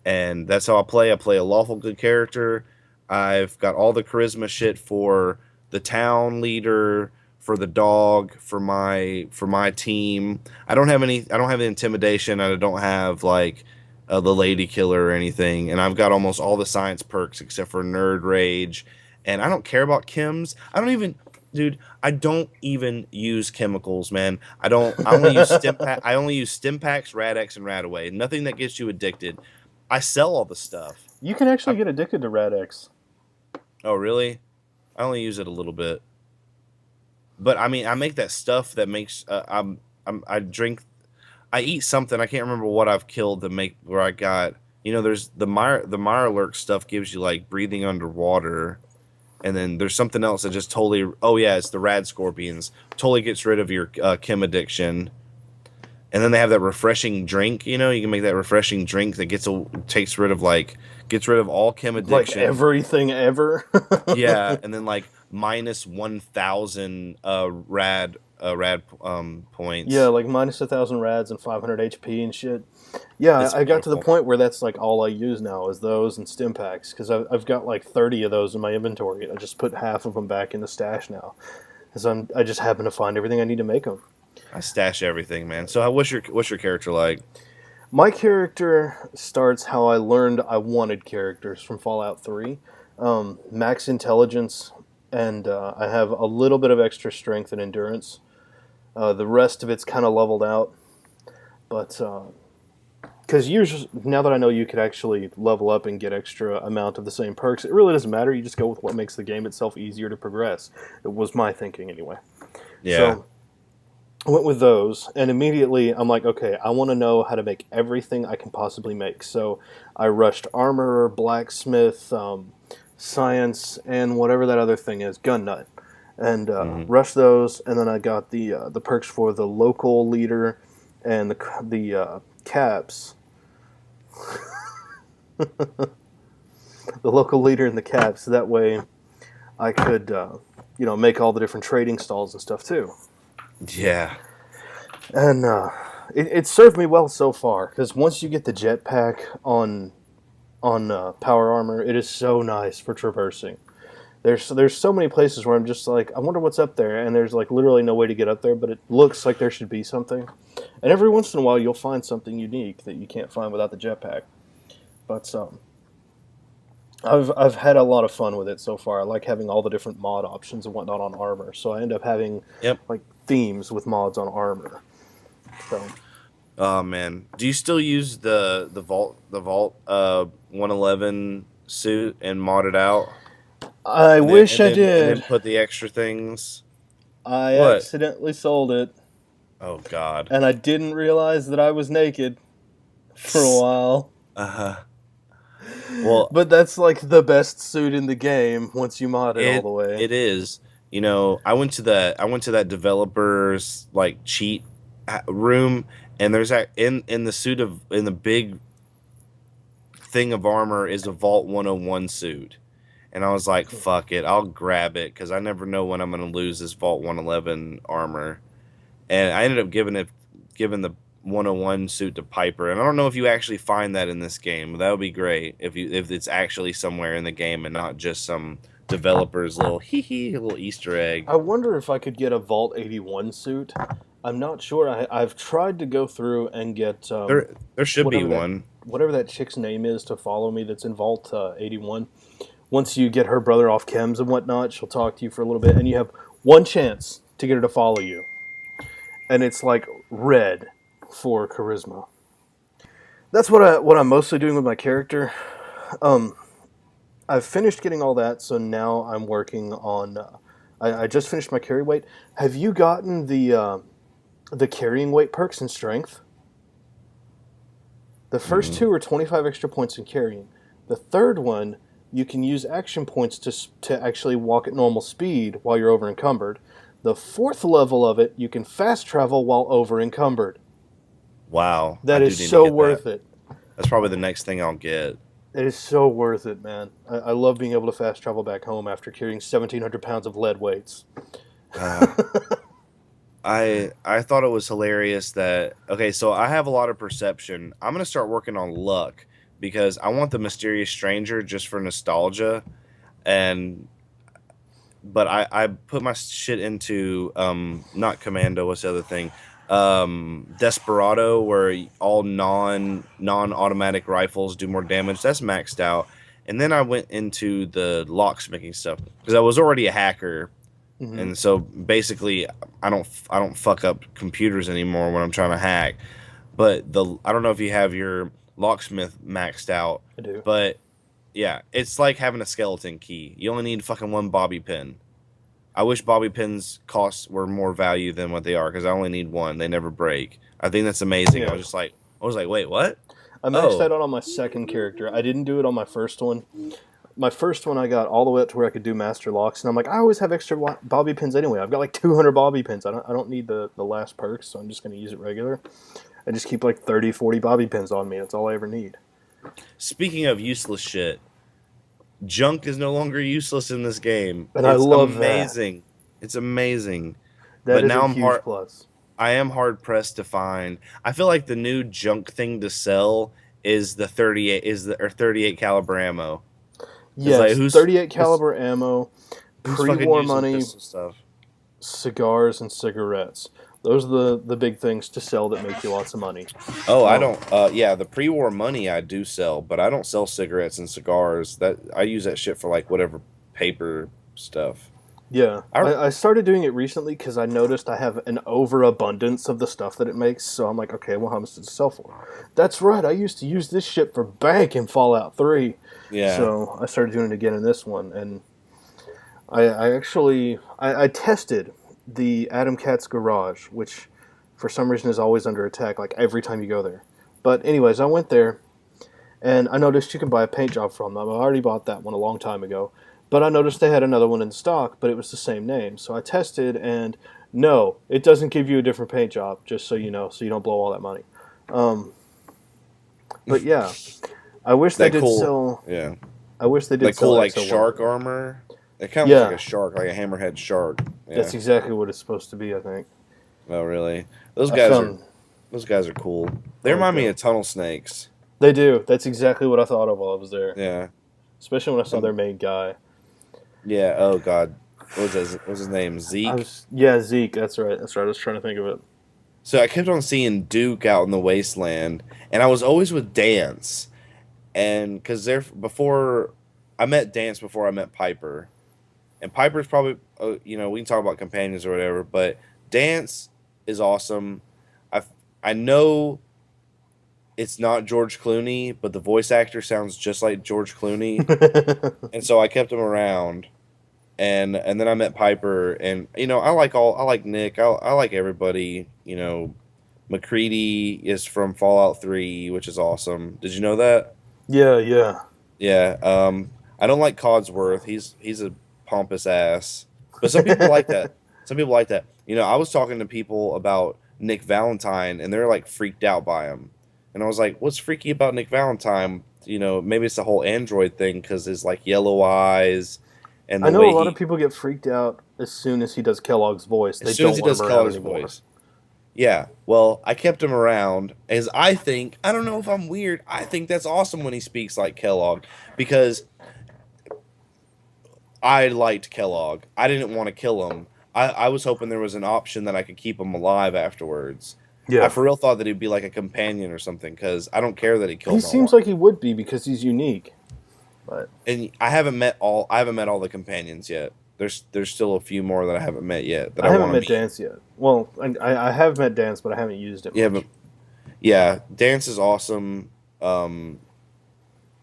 and that's how I play. I play a lawful good character. I've got all the charisma shit for the town leader, for the dog, for my team. I don't have any. I don't have the intimidation. And I don't have like the lady killer or anything. And I've got almost all the science perks except for nerd rage. And I don't care about chems. I don't even, dude. I don't even use chemicals, man. I don't. I only use stim. I only use stim packs, Rad-X, and Rad-Away. Nothing that gets you addicted. I sell all the stuff. You can actually get addicted to Rad-X. Oh, really? I only use it a little bit. But I mean, I make that stuff that makes I drink, I eat something. I can't remember what I've killed to make where I got. You know, there's the Mirelurk stuff gives you like breathing underwater, and then there's something else that just totally. Oh yeah, it's the Rad Scorpions. Totally gets rid of your chem addiction. And then they have that refreshing drink. You know, you can make that refreshing drink that gets gets rid of all chem addiction, like everything ever. yeah, and then like minus 1,000 rad points. Yeah, like minus 1,000 rads and 500 HP and shit. Yeah, I got to the point where that's like all I use now is those and stim packs because I've got like 30 of those in my inventory. I just put half of them back in the stash now because I just happen to find everything I need to make them. I stash everything, man. So what's your character like? My character starts how I learned I wanted characters from Fallout 3. Max intelligence, and I have a little bit of extra strength and endurance. The rest of it's kind of leveled out. But, because now that I know you could actually level up and get extra amount of the same perks, it really doesn't matter. You just go with what makes the game itself easier to progress. It was my thinking anyway. Yeah. So, I went with those, and immediately I'm like, okay, I want to know how to make everything I can possibly make. So I rushed armor, blacksmith, science, and whatever that other thing is, gun nut, and rushed those. And then I got the perks for the local leader and the caps. The local leader and the caps. So that way, I could make all the different trading stalls and stuff too. Yeah. And it served me well so far, because once you get the jetpack on power armor, it is so nice for traversing. There's so many places where I'm just like, I wonder what's up there, and there's like literally no way to get up there, but it looks like there should be something. And every once in a while, you'll find something unique that you can't find without the jetpack. But I've had a lot of fun with it so far. I like having all the different mod options and whatnot on armor, so I end up having like themes with mods on armor. So, oh man, do you still use the vault 111 suit and mod it out? I wish I did. And then put the extra things. I accidentally sold it. Oh god. And I didn't realize that I was naked for a while. Well, but that's like the best suit in the game once you mod it all the way. It is. You know, I went to that developer's like cheat room, and there's in the big thing of armor is a Vault 101 suit. And I was like, fuck it, I'll grab it because I never know when I'm going to lose this Vault 111 armor. And I ended up giving the 101 suit to Piper. And I don't know if you actually find that in this game. That would be great if it's actually somewhere in the game and not just some developer's little Easter egg. I wonder if I could get a Vault 81 suit. I'm not sure. I've tried to go through and get... there should be one. Whatever that chick's name is to follow me that's in Vault 81. Once you get her brother off chems and whatnot, she'll talk to you for a little bit, and you have one chance to get her to follow you. And it's like red for charisma. That's what I'm mostly doing with my character. I've finished getting all that, so now I'm working on... I just finished my carry weight. Have you gotten the carrying weight perks in strength? The first two are 25 extra points in carrying. The third one, you can use action points to actually walk at normal speed while you're over encumbered. The fourth level of it, you can fast travel while over encumbered. Wow, I That do is need to so get that. worth it. That's probably the next thing I'll get. It is so worth it, man. I love being able to fast travel back home after carrying 1,700 pounds of lead weights. Uh, I thought it was hilarious that okay, so I have a lot of perception. I'm gonna start working on luck because I want the mysterious stranger just for nostalgia, and but I put my shit into not commando. What's the other thing? Desperado, where all non automatic rifles do more damage. That's maxed out. And then I went into the locksmithing stuff because I was already a hacker, Hmm. and so basically I don't fuck up computers anymore when I'm trying to hack. But the I don't know if you have your locksmith maxed out, I do. but yeah, it's like having a skeleton key. You only need fucking one bobby pin. I wish bobby pins costs were more value than what they are because I only need one. They never break. I think that's amazing. Yeah. I was like, wait, what? I maxed Oh, that out on my second character. I didn't do it on my first one. My first one, I got all the way up to where I could do master locks, and I'm like, I always have extra bobby pins anyway. I've got like 200 bobby pins. I don't need the last perks, so I'm just going to use it regular. I just keep like 30, 40 bobby pins on me. That's all I ever need. speaking of useless shit, junk is no longer useless in this game. And I It's love that. amazing. It's amazing. That But is a now huge plus. I am hard pressed to find. I feel like the new junk thing to sell is the 38 or 38 caliber ammo. It's like Yes, 38 who's caliber ammo, who's fucking pre-war using money, pistol stuff? cigars, and cigarettes. Those are the big things to sell that make you lots of money. Oh, I Um, don't. Yeah, the pre-war money I do sell, but I don't sell cigarettes and cigars. That I use that shit for like whatever paper stuff. yeah, I I started doing it recently because I noticed I have an overabundance of the stuff that it makes. So I'm like, okay, well, how much does it sell for? That's right. I used to use this shit for bank in Fallout 3. yeah. So I started doing it again in this one, and I actually I tested the Adam Cat's garage, which for some reason is always under attack, like every time you go there. But anyways, I went there and I noticed you can buy a paint job from them. I already bought that one a long time ago, but I noticed they had another one in stock, but it was the same name. So I tested, and no, it doesn't give you a different paint job. Just so you know, so you don't blow all that money. Um, but yeah, I wish they That did cool. sell. Yeah. I wish they did That cool sell like XO shark ones. armor. It kind of looks like Yeah, a shark, like a hammerhead shark. that's Yeah. exactly what it's supposed to be. I think. Oh, really? Those I guys are found. those guys are cool. They I like remind me them. of tunnel snakes. They do. That's exactly what I thought of while I was there. Yeah. Especially when I saw And their main guy. yeah. Oh God. What was his name? Zeke. Yeah, Zeke. That's right. That's right. I was trying to think of it. So I kept on seeing Duke out in the wasteland, and I was always with Dance, and because they're before I met Dance before I met Piper, and Piper's probably we can talk about companions or whatever, but Dance is awesome. I I know it's not George Clooney, but the voice actor sounds just like George Clooney, and so I kept him around. And then I met Piper, and I like Nick, I like everybody. McCready is from Fallout 3, which is awesome. Did you know that? Yeah, yeah. Yeah. I don't like Codsworth. He's a pompous ass, but some people like that. Some people like that. I was talking to people about Nick Valentine, and they're like freaked out by him, and I was like, "What's freaky about Nick Valentine?" Maybe it's the whole android thing because his like yellow eyes and I the know a way lot of he people get freaked out as soon as he does Kellogg's voice. as They soon as don't he want does him around Kellogg's anymore. voice. Yeah, well, I kept him around as I don't know if I'm weird. I think that's awesome when he speaks like Kellogg because I liked Kellogg. I didn't want to kill him. I was hoping there was an option that I could keep him alive afterwards. I Yeah. for real thought that he'd be like a companion or something because I don't care that he He killed no seems one. like he would be because he's unique. But And I haven't met all the companions yet. There's still a few more that I haven't met yet that I I haven't want to met meet. Dance yet. Well, I have met Dance, but I haven't used it Yeah, but much. yeah, Dance is awesome. Um,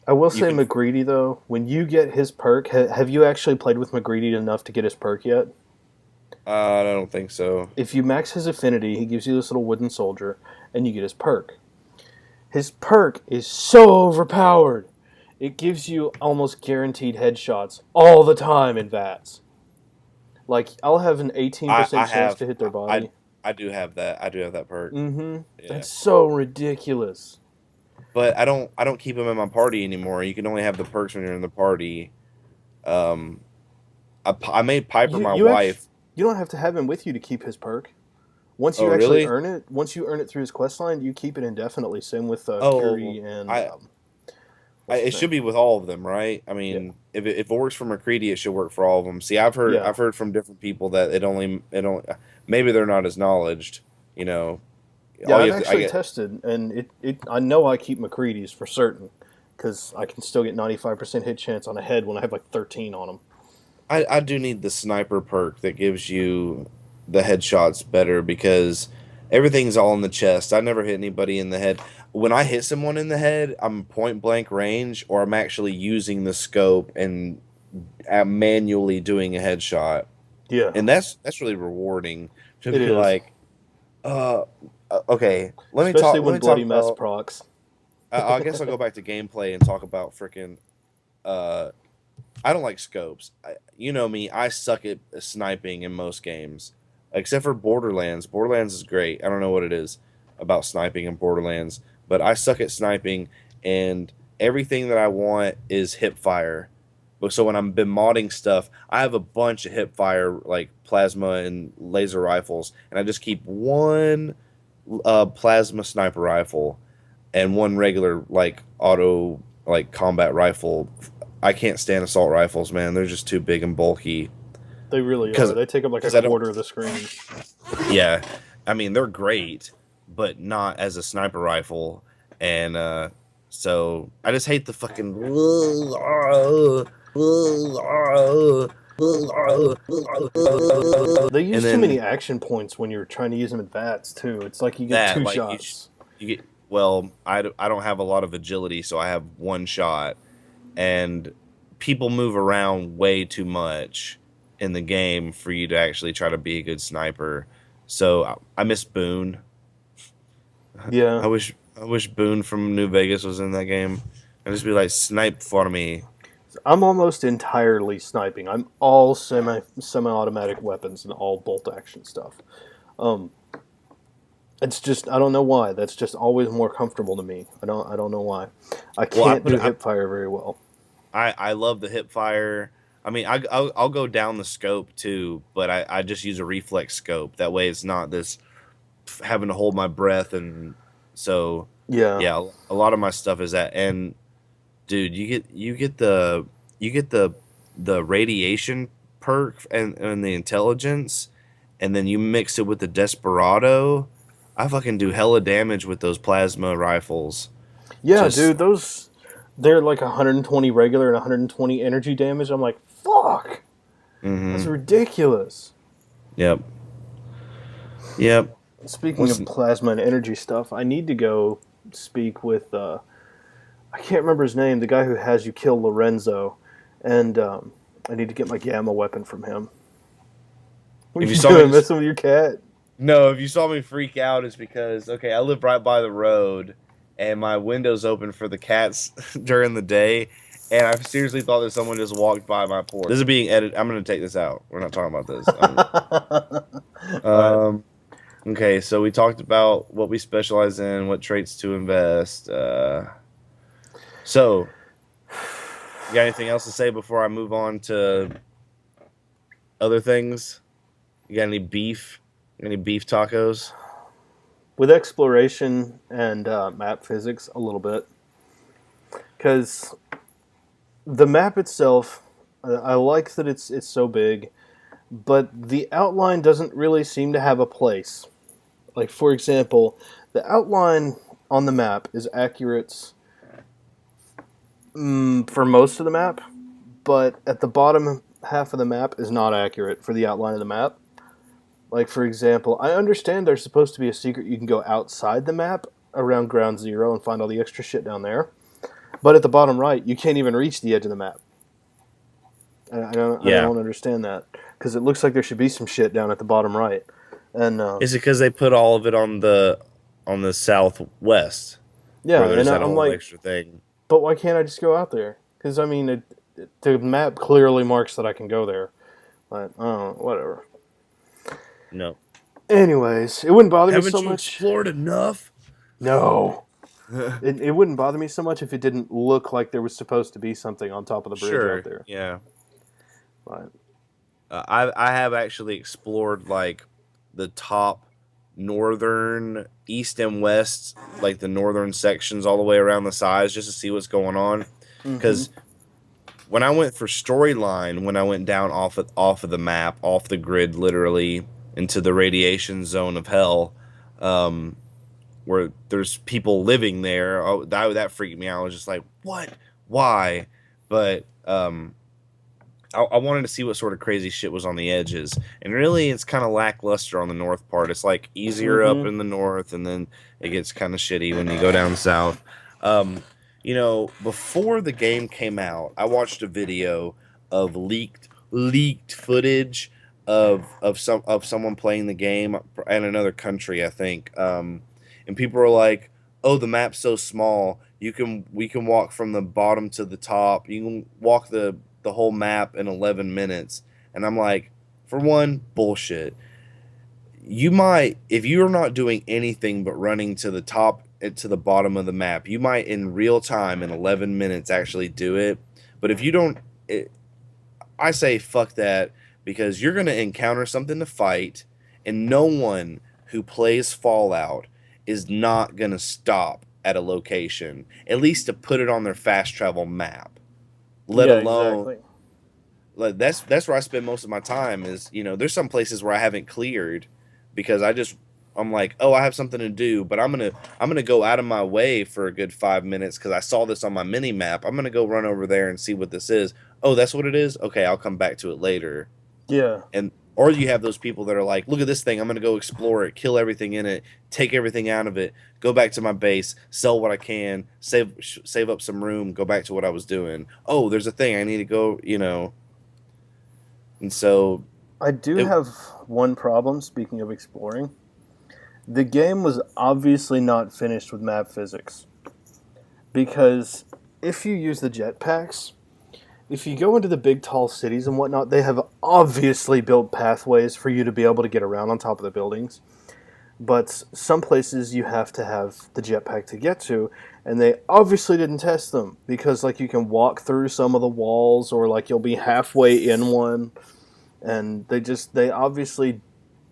I will you say can McGreedy, though, when you get his perk, have you actually played with McGreedy enough to get his perk yet? I don't think so. If you max his affinity, he gives you this little wooden soldier, and you get his perk. His perk is so overpowered. It gives you almost guaranteed headshots all the time in VATS. Like, I'll have an I 18% I chance have to hit their I body. I do have that. I do have that perk. Mm-hmm. Yeah. That's so ridiculous. But I don't keep them in my party anymore. You can only have the perks when you're in the party. Um, I made Piper You my you actually wife. you don't have to have him with you to keep his perk. Once Oh you actually really? earn it, once you earn it through his quest line, you keep it indefinitely. Same with Oh, Curie and I what's it his should name? be with all of them, right? I Yeah, mean, if it works for McCready, it should work for all of them. See, yeah, I've heard from different people that it only maybe they're not as knowledged. You know, yeah. all you I've have to I actually get tested, and it I know I keep McCready's for certain because I can still get 95% hit chance on a head when I have like 13 on him. I do need the sniper perk that gives you the headshots better because everything's all in the chest. I never hit anybody in the head. When I hit someone in the head, I'm point blank range, or I'm actually using the scope and manually doing a headshot, Yeah, and that's really rewarding to it be is, like, uh, okay, let me especially talk. Let when me talk bloody mess about. procs. I guess I'll go back to gameplay and talk about freaking. Uh, I don't like scopes. You know me. I suck at sniping in most games, except for Borderlands. Borderlands is great. I don't know what it is about sniping in Borderlands, but I suck at sniping, and everything that I want is hip fire. But so when I'm been modding stuff, I have a bunch of hip fire like plasma and laser rifles, and I just keep one plasma sniper rifle and one regular like auto like combat rifle. I can't stand assault rifles, man. They're just too big and bulky. They really Because are. They take up like a because I don't. quarter of the screen. Yeah, I mean they're great, but not as a sniper rifle. And so I just hate the fucking. They And use too many then action points when you're trying to use them in VATS too. It's like you get that two like shots. you get well. I don't have a lot of agility, so I have one shot, and people move around way too much in the game for you to actually try to be a good sniper. So I miss Boone. Yeah, I wish Boone from New Vegas was in that game. And just be like, snipe for me. I'm almost entirely sniping. I'm all semi-automatic weapons and all bolt action stuff. Um, it's just I don't know why. That's just always more comfortable to me. I don't know why. I Well, can't do hip fire very well. I love the hip fire. I mean, I'll go down the scope too, but I just use a reflex scope. That way, it's not this having to hold my breath, and so Yeah, yeah, a lot of my stuff is that. And dude, you get the radiation perk and the intelligence, and then you mix it with the desperado. I fucking do hella damage with those plasma rifles. yeah, Just dude. Those they're like 120 regular and 120 energy damage. I'm like, fuck. That's mm-hmm. ridiculous. Yep. Yep. Speaking What's of plasma and energy stuff, I need to go speak with I can't remember his name, the guy who has you kill Lorenzo, and I need to get my gamma weapon from him. What if are you you saw me doing, just messing with your cat? no, if you saw me freak out, it's because okay, I live right by the road, and my window's open for the cats during the day, and I seriously thought that someone just walked by my porch. This is being edited. I'm gonna take this out. We're not talking about this. All right. Um. Okay, so we talked about what we specialize in, what traits to invest. So you got anything else to say before I move on to other things? You got any beef? Any beef tacos? With exploration and map physics, a little bit. Because the map itself, I like that it's so big, but the outline doesn't really seem to have a place. Like, for example, the outline on the map is accurate for most of the map, but at the bottom half of the map is not accurate for the outline of the map. Like, for example, I understand there's supposed to be a secret you can go outside the map around Ground Zero and find all the extra shit down there. But at the bottom right, you can't even reach the edge of the map. I Yeah. don't understand that. Because it looks like there should be some shit down at the bottom right. And, Is it because they put all of it on the southwest yeah, where there's and that I'm whole like, extra thing? but why can't I just go out there? Because, I mean, the map clearly marks that I can go there. But, whatever. No. Anyways, it wouldn't bother me Haven't so you much. explored enough? No. It wouldn't bother me so much if it didn't look like there was supposed to be something on top of the bridge out Sure. there. Yeah. But I have actually explored like the top northern east and west, like the northern sections all the way around the sides, just to see what's going on. mm-hmm. Because when I went for storyline, when I went down off of the map, off the grid, literally into the radiation zone of hell, um, where there's people living there, that freaked me out. I was just like, what? Why? But I wanted to see what sort of crazy shit was on the edges, and really, it's kind of lackluster on the north part. It's like easier up Mm-hmm. in the north, and then it gets kind of shitty when you go down south. Um, before the game came out, I watched a video of leaked footage of someone playing the game in another country, I think. And people were like, "Oh, the map's so small. We can walk from the bottom to the top. You can walk the whole map in 11 minutes." And I'm like, for one, bullshit. You might, if you're not doing anything but running to the top and to the bottom of the map, you might in real time in 11 minutes actually do it. But if you don't, I say fuck that, because you're going to encounter something to fight, and no one who plays Fallout is not going to stop at a location, at least to put it on their fast travel map, let Yeah, alone exactly. like that's where I spend most of my time. Is, there's some places where I haven't cleared because I'm like, oh, I have something to do, but I'm gonna go out of my way for a good 5 minutes because I saw this on my mini map. I'm gonna go run over there and see what this is. Oh, that's what it is. Okay, I'll come back to it later. Yeah. And or you have those people that are like, look at this thing, I'm gonna go explore it, kill everything in it, take everything out of it, go back to my base, sell what I can, save up some room, go back to what I was doing. Oh, there's a thing I need to go. And so I do it, have one problem, speaking of exploring. The game was obviously not finished with map physics. Because if you use the jetpacks, if you go into the big tall cities and whatnot, they have obviously built pathways for you to be able to get around on top of the buildings. But some places you have to have the jetpack to get to, and they obviously didn't test them because like you can walk through some of the walls or like you'll be halfway in one, and they obviously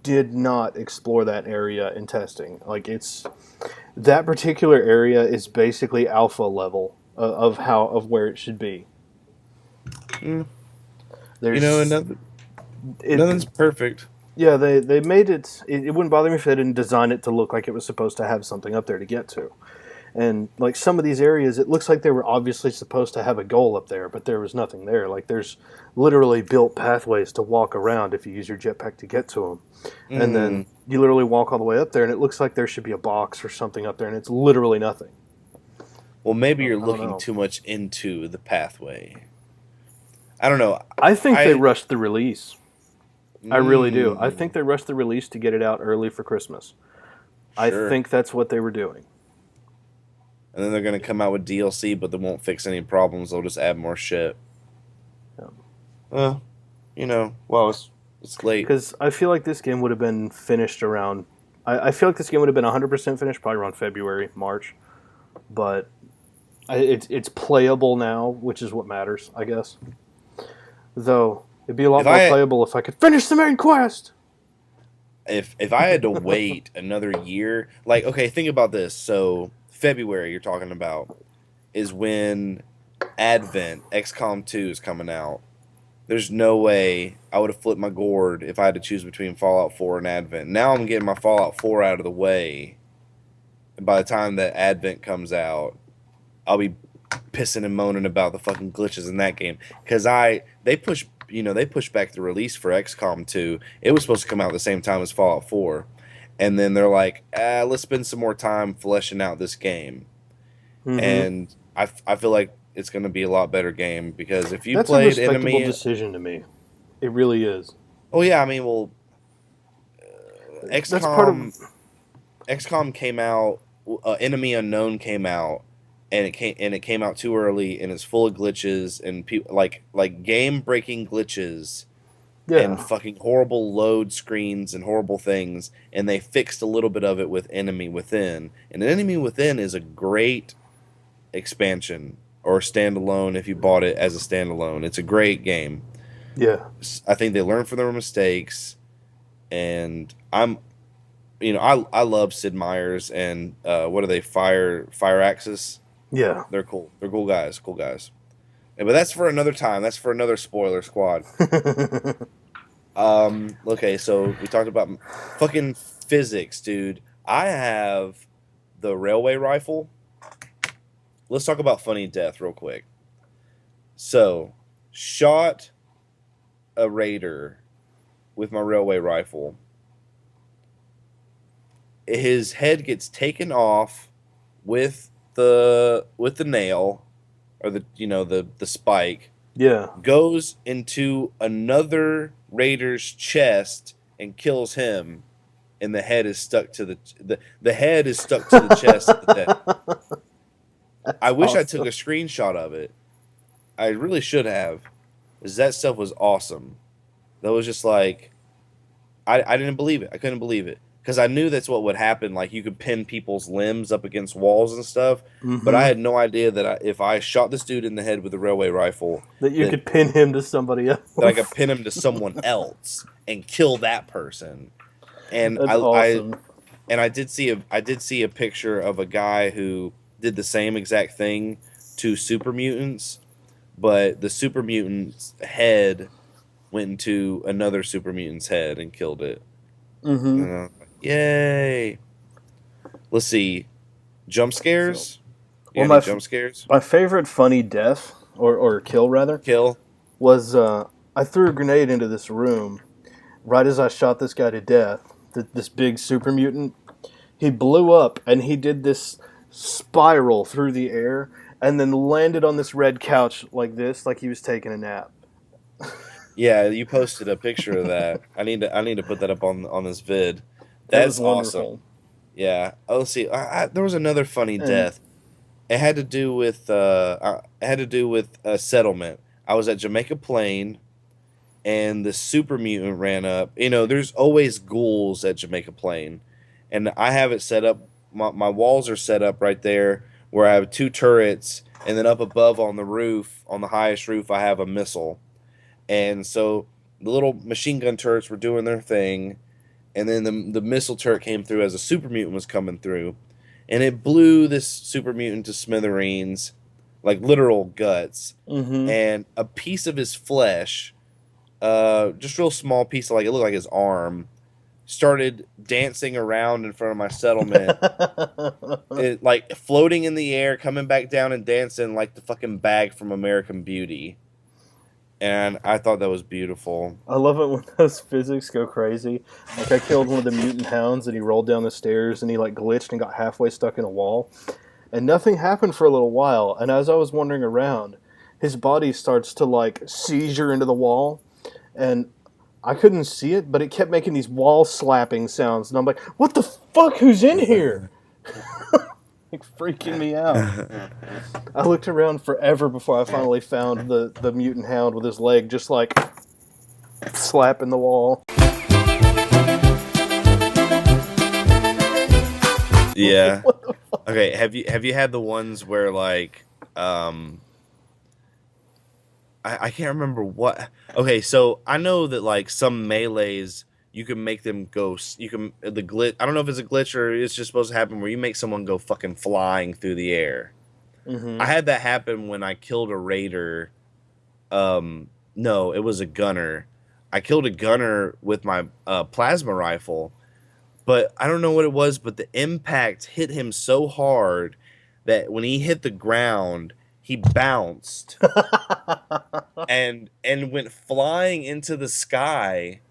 did not explore that area in testing. Like it's that particular area is basically alpha level of where it should be. mm, There's nothing's it. perfect. Yeah, they made it wouldn't bother me if they didn't design it to look like it was supposed to have something up there to get to. And like some of these areas, it looks like they were obviously supposed to have a goal up there, but there was nothing there. Like there's literally built pathways to walk around if you use your jetpack to get to them. And then Mm, you literally walk all the way up there, and it looks like there should be a box or something up there, and it's literally nothing. well, maybe you're I don't looking know. too much into the pathway. I don't know. I think they I rushed the release. I really do. I mm, think they rushed the release to get it out early for Christmas. I sure. think that's what they were doing. And then they're gonna come out with DLC, but they won't fix any problems. They'll just add more shit. Yeah. Well, well, it's late. Because I feel like this game would have been finished around. I feel like this game would have been 100% finished probably around February, March. But it's playable now, which is what matters, I guess. Though it'd be a lot If more I playable if I could finish the main quest. if I had to wait another year, like, okay, think about this. So February you're talking about is when Advent XCOM 2 is coming out. There's no way I would have flipped my gourd if I had to choose between Fallout 4 and Advent. Now I'm getting my Fallout 4 out of the way. And by the time that Advent comes out, I'll be pissing and moaning about the fucking glitches in that game. Because they pushed back the release for XCOM 2. It was supposed to come out at the same time as Fallout 4. And then they're like, let's spend some more time fleshing out this game. Mm-hmm. And I feel like it's going to be a lot better game because if you That's a played respectable Enemy, decision to me. It really is. oh yeah, I mean, well, That's part of. XCOM came out, Enemy Unknown came out, and it came out too early, and it's full of glitches and people like game breaking glitches and Yeah. fucking horrible load screens and horrible things, and they fixed a little bit of it with Enemy Within. And Enemy Within is a great expansion or standalone if you bought it as a standalone. It's a great game. Yeah. I think they learn from their mistakes, and I love Sid Meier's and what are they, Fire Axis? Yeah. They're cool. They're cool guys. Cool guys. Yeah, but that's for another time. That's for another spoiler squad. Okay, so we talked about fucking physics, dude. I have the railway rifle. Let's talk about funny death real quick. So, shot a raider with my railway rifle. His head gets taken off with the nail or the spike, Yeah. goes into another raider's chest and kills him, and the head is stuck to the head is stuck to the chest of the dead. I wish I took a screenshot of it. I really should have, because that stuff was awesome. That was just like, I didn't believe it. I couldn't believe it. Because I knew that's what would happen. Like, you could pin people's limbs up against walls and stuff. Mm-hmm. But I had no idea that if I shot this dude in the head with a railway rifle, That you could pin him to somebody else. that I could pin him to someone else and kill that person. And That's awesome. I did see a picture of a guy who did the same exact thing to super mutants, but the super mutant's head went into another super mutant's head and killed it. Mm-hmm. Yay! Let's see, jump scares. Well, Any jump scares? My favorite funny death or kill rather Kill. was I threw a grenade into this room right as I shot this guy to death. This big super mutant. He blew up and he did this spiral through the air and then landed on this red couch like this, like he was taking a nap. Yeah, you posted a picture of that. I need to put that up on this vid. That That's was wonderful. awesome. Yeah. Oh, let's see. There was another funny death. It had to do with a settlement. I was at Jamaica Plain, and the super mutant ran up. There's always ghouls at Jamaica Plain, and I have it set up. My walls are set up right there where I have 2 turrets, and then up above on the roof, on the highest roof, I have a missile. And so the little machine gun turrets were doing their thing, and then the missile turret came through as a super mutant was coming through, and it blew this super mutant to smithereens, like literal guts. Mm-hmm. And a piece of his flesh, just real small piece, like it looked like his arm, started dancing around in front of my settlement, it, like floating in the air, coming back down and dancing like the fucking bag from American Beauty. And I thought that was beautiful. I love it when those physics go crazy. Like I killed one of the mutant hounds and he rolled down the stairs and he like glitched and got halfway stuck in a wall. And nothing happened for a little while. And as I was wandering around, his body starts to like seizure into the wall. And I couldn't see it, but it kept making these wall slapping sounds. And I'm like, what the fuck? Who's in here? Like freaking me out. I looked around forever before I finally found the mutant hound with his leg just like slapping the wall. Yeah. Okay, have you had the ones where like I can't remember what. Okay, so I know that like some melees you can make them go. You can the glitch. I don't know if it's a glitch or it's just supposed to happen where you make someone go fucking flying through the air. Mm-hmm. I had that happen when I killed a raider. No, it was a gunner. I killed a gunner with my plasma rifle, but I don't know what it was. But the impact hit him so hard that when he hit the ground, he bounced and went flying into the sky.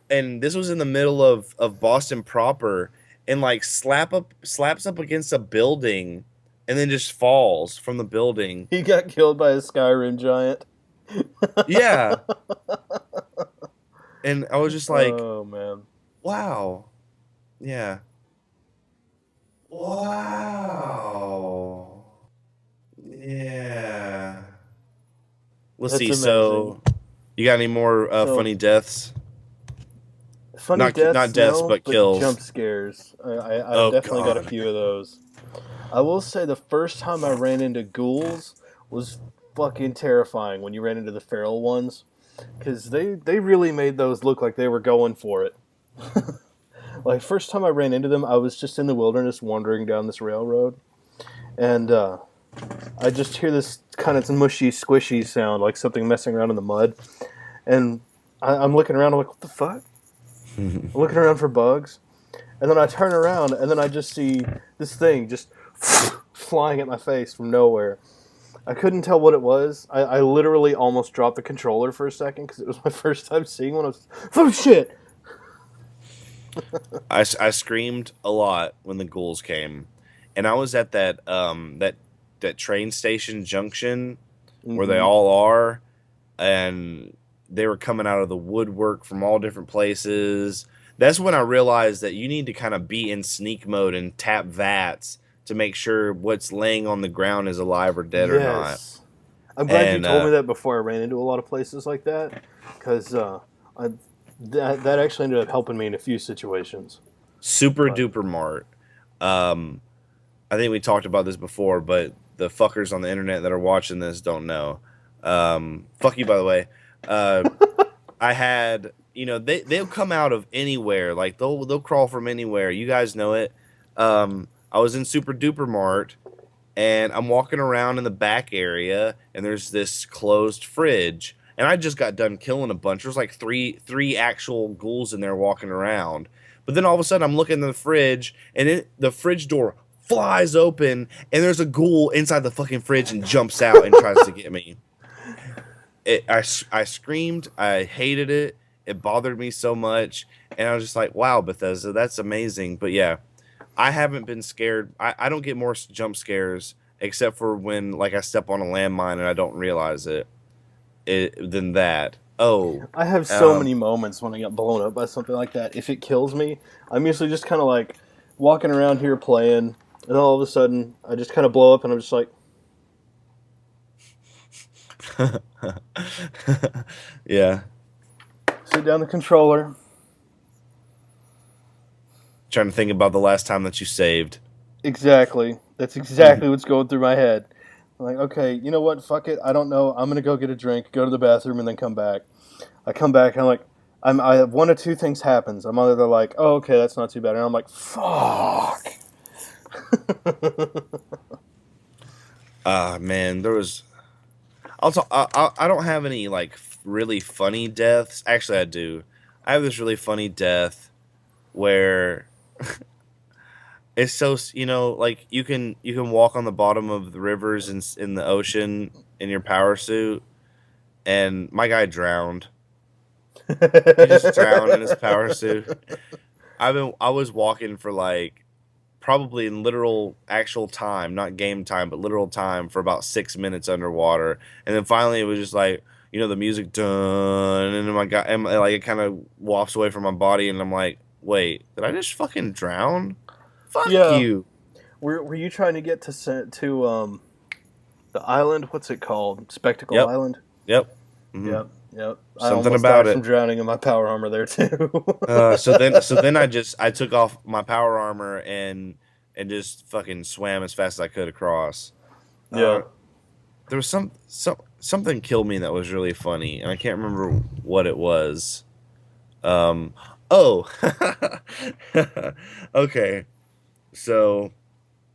And this was in the middle of Boston proper, and like slaps up against a building, and then just falls from the building. He got killed by a Skyrim giant. Yeah. And I was just like, oh man, wow, yeah, wow, yeah. Let's That's see. amazing. So, You got any more So funny deaths? funny Not deaths, deaths, no, but but kills. jump scares. I've Oh definitely got a God. few of those. I will say the first time I ran into ghouls was fucking terrifying when you ran into the feral ones, because they really made those look like they were going for it. Like first time I ran into them, I was just in the wilderness wandering down this railroad, and I just hear this kind of mushy, squishy sound, like something messing around in the mud, and I'm looking around. I'm like, what the fuck? I'm looking around for bugs, and then I turn around, and then I just see this thing just flying at my face from nowhere. I couldn't tell what it was. I literally almost dropped the controller for a second because it was my first time seeing one. I was, oh shit! I screamed a lot when the ghouls came, and I was at that train station junction where they Mm-hmm. all are, and they were coming out of the woodwork from all different places. That's when I realized that you need to kind of be in sneak mode and tap VATS to make sure what's laying on the ground is alive or dead or not. Yes, I'm glad you And told me that before I ran into a lot of places like that, because I that actually ended up helping me in a few situations. Super But duper mart. Um, I think we talked about this before, but the fuckers on the internet that are watching this don't know. Fuck you, by the way. Uh, I had, they'll come out of anywhere. Like they'll crawl from anywhere. You guys know it. I was in Super Duper Mart, and I'm walking around in the back area, and there's this closed fridge, and I just got done killing a bunch. There's like three actual ghouls in there walking around. But then all of a sudden, I'm looking in the fridge, and the fridge door flies open, and there's a ghoul inside the fucking fridge and jumps out and tries to get me. I screamed. I hated it. It bothered me so much, and I was just like, "Wow, Bethesda, that's amazing." But yeah, I haven't been scared. I don't get more jump scares except for when like I step on a landmine and I don't realize than that. Oh, I have so um, many moments when I get blown up by something like that. If it kills me, I'm usually just kind of like walking around here playing, and all of a sudden I just kind of blow up, and I'm just like, yeah. sit down the controller. Trying to think about the last time that you saved. Exactly. That's exactly what's going through my head. I'm like, okay, you know what? Fuck it. I don't know. I'm gonna go get a drink, go to the bathroom, and then come back. I come back, and I'm like, I have one of two things happens. I'm either like, oh, okay, that's not too bad, and I'm like, fuck. Man, there was. Also, I don't have any like really funny deaths. Actually, I do. I have this really funny death where it's so like you can walk on the bottom of the rivers in the ocean in your power suit, and my guy drowned. He just drowned in his power suit. I was walking for like probably in literal actual time, not game time, but literal time for about 6 minutes underwater, and then finally it was just like the music done, and then my guy and like it kind of wafts away from my body, and I'm like, wait, did I just fucking drown? Fuck Yeah. you. Were you trying to get to the island? What's it called? Spectacle Yep. Island. Yep. hmm Yep. Yep. I Something almost about died from it. drowning in my power armor there too. So then I took off my power armor and just fucking swam as fast as I could across. Yeah. Uh, there was something killed me that was really funny, and I can't remember what it was. Um, oh, okay. So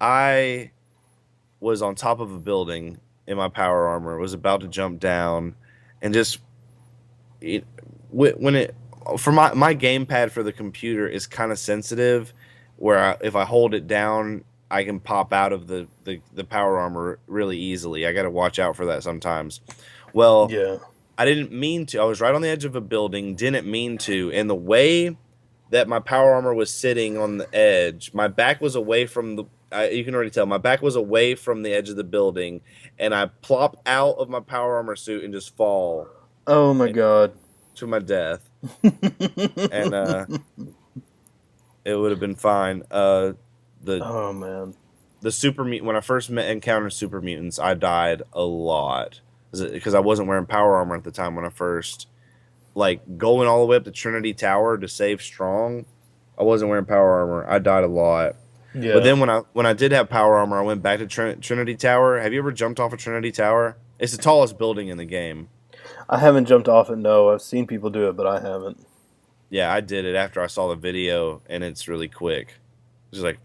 I was on top of a building in my power armor, was about to jump down, and just it, when it for my gamepad for the computer is kind of sensitive, where if I hold it down, I can pop out of the power armor really easily. I got to watch out for that sometimes. Well, Yeah. I didn't mean to. I was right on the edge of a building, didn't mean to, and the way that my power armor was sitting on the edge, my back was away from the. You can already tell my back was away from the edge of the building, and I plop out of my power armor suit and just fall Oh my god. to my death, and it would have been fine. The Oh man. the super mutant when I first encountered super mutants, I died a lot because I wasn't wearing power armor at the time when I first like going all the way up to Trinity Tower to save Strong. I wasn't wearing power armor. I died a lot. But Yeah. then when I did have power armor, I went back to Trinity Tower. Have you ever jumped off of Trinity Tower? It's the tallest building in the game. I haven't jumped off it, no. I've seen people do it, but I haven't. Yeah, I did it after I saw the video, and it's really quick. It's just like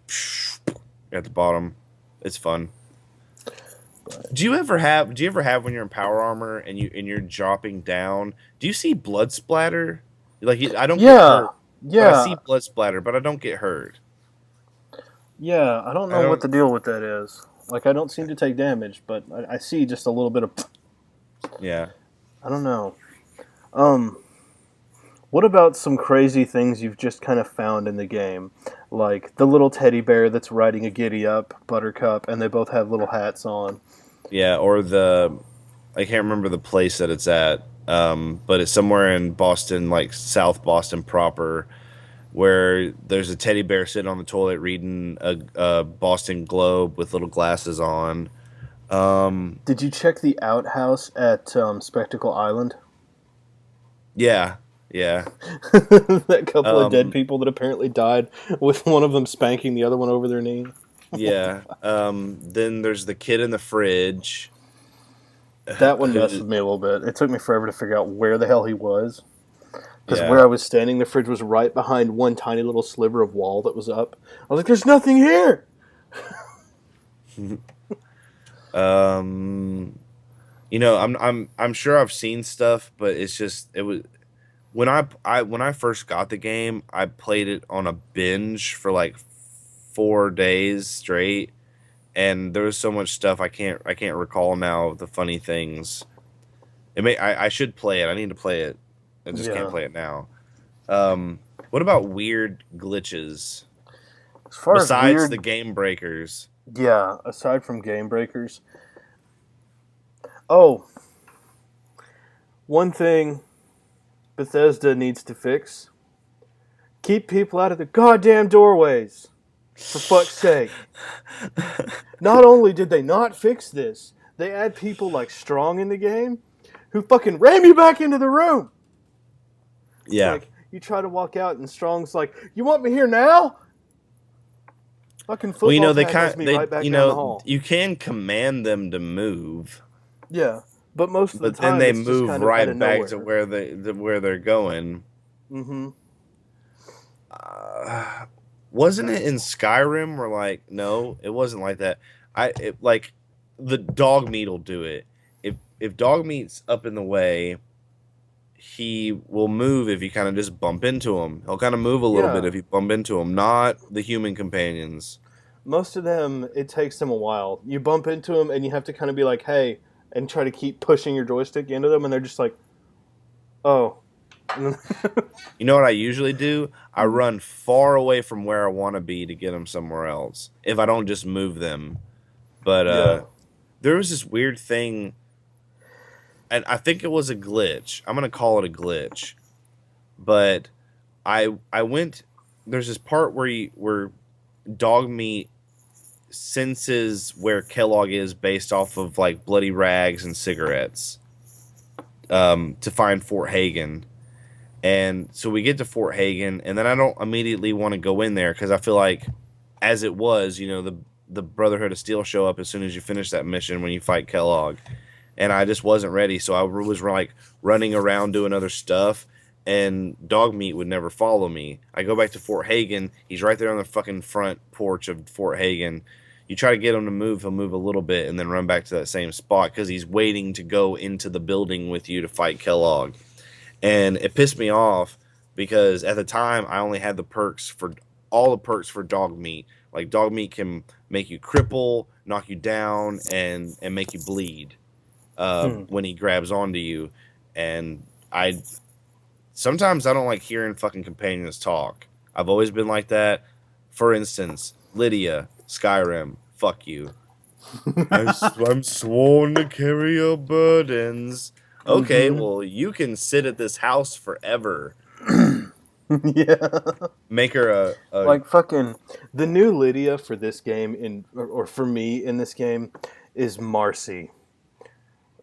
at the bottom. It's fun. Do you ever have when you're in power armor and you're dropping down? Do you see blood splatter? Like I don't get Yeah. hurt, but I see Yeah. blood splatter, but I don't get hurt. Yeah. I don't I know what don't. the deal with that is. Like, I don't seem to take damage, but I see just a little bit of. Yeah. I don't know. Um, what about some crazy things you've just kind of found in the game? Like the little teddy bear that's riding a giddy up, Buttercup, and they both have little hats on. Yeah, or I can't remember the place that it's at, but it's somewhere in Boston, like South Boston proper, where there's a teddy bear sitting on the toilet reading a Boston Globe with little glasses on. Did you check the outhouse at Spectacle Island? Yeah, yeah. That couple of dead Um, people that apparently died with one of them spanking the other one over their knee. yeah. Then there's the kid in the fridge. That one messed Who? with me a little bit. It took me forever to figure out where the hell he was. Because where Yeah. I was standing, the fridge was right behind one tiny little sliver of wall that was up. I was like, "There's nothing here." Um, I'm sure I've seen stuff, but it's just it was when I first got the game, I played it on a binge for like 4 days straight, and there was so much stuff I can't recall now the funny things. I should play it. I need to play it. I just can't Yeah. play it now. Um, what about weird glitches As far as besides the weird, game breakers? yeah. Aside from game breakers, oh, one thing Bethesda needs to fix: keep people out of the goddamn doorways. For fuck's sake. Not only did they not fix this, they add people like Strong in the game who fucking ram you back into the room. It's Yeah. like you try to walk out and Strong's like, "You want me here now?" Fucking Well, football they tackles kind me they right back down the hall. you can command them to move, Yeah, but most of the but then time they it's just move kind of out right of back to nowhere. where they're going. Mm-hmm. Uh, wasn't it in Skyrim where like no, it wasn't like that. Like the dog meat will do it. If dog meat's up in the way, he will move if you kind of just bump into him. He'll kind of move a little bit Yeah, if you bump into him, not the human companions. most of them it takes them a while. You bump into them and you have to kind of be like, "Hey," and try to keep pushing your joystick into them, and they're just like, "Oh." You know what I usually do? I run far away from where I want to be to get them somewhere else. If I don't just move them. But Yeah. there was this weird thing, and I think it was a glitch. I'm gonna call it a glitch. But I went. There's this part where dog meat senses where Kellogg is based off of like bloody rags and cigarettes. To find Fort Hagen. And so we get to Fort Hagen, and then I don't immediately want to go in there because I feel like, as it was, the Brotherhood of Steel show up as soon as you finish that mission when you fight Kellogg, and I just wasn't ready. So I was like running around doing other stuff, and dog meat would never follow me. I go back to Fort Hagen. He's right there on the fucking front porch of Fort Hagen. You try to get him to move, he'll move a little bit and then run back to that same spot because he's waiting to go into the building with you to fight Kellogg. And it pissed me off because at the time I only had all the perks for dog meat. Like dog meat can make you cripple, knock you down, and make you bleed Hmm. when he grabs onto you. And I sometimes I don't like hearing fucking companions talk. I've always been like that. For instance, Lydia, Skyrim, fuck you. I'm sworn to carry your burdens. Okay, Mm-hmm. well, you can sit at this house forever. Yeah. Make her a Like fucking the new Lydia for this game or for me in this game is Marcy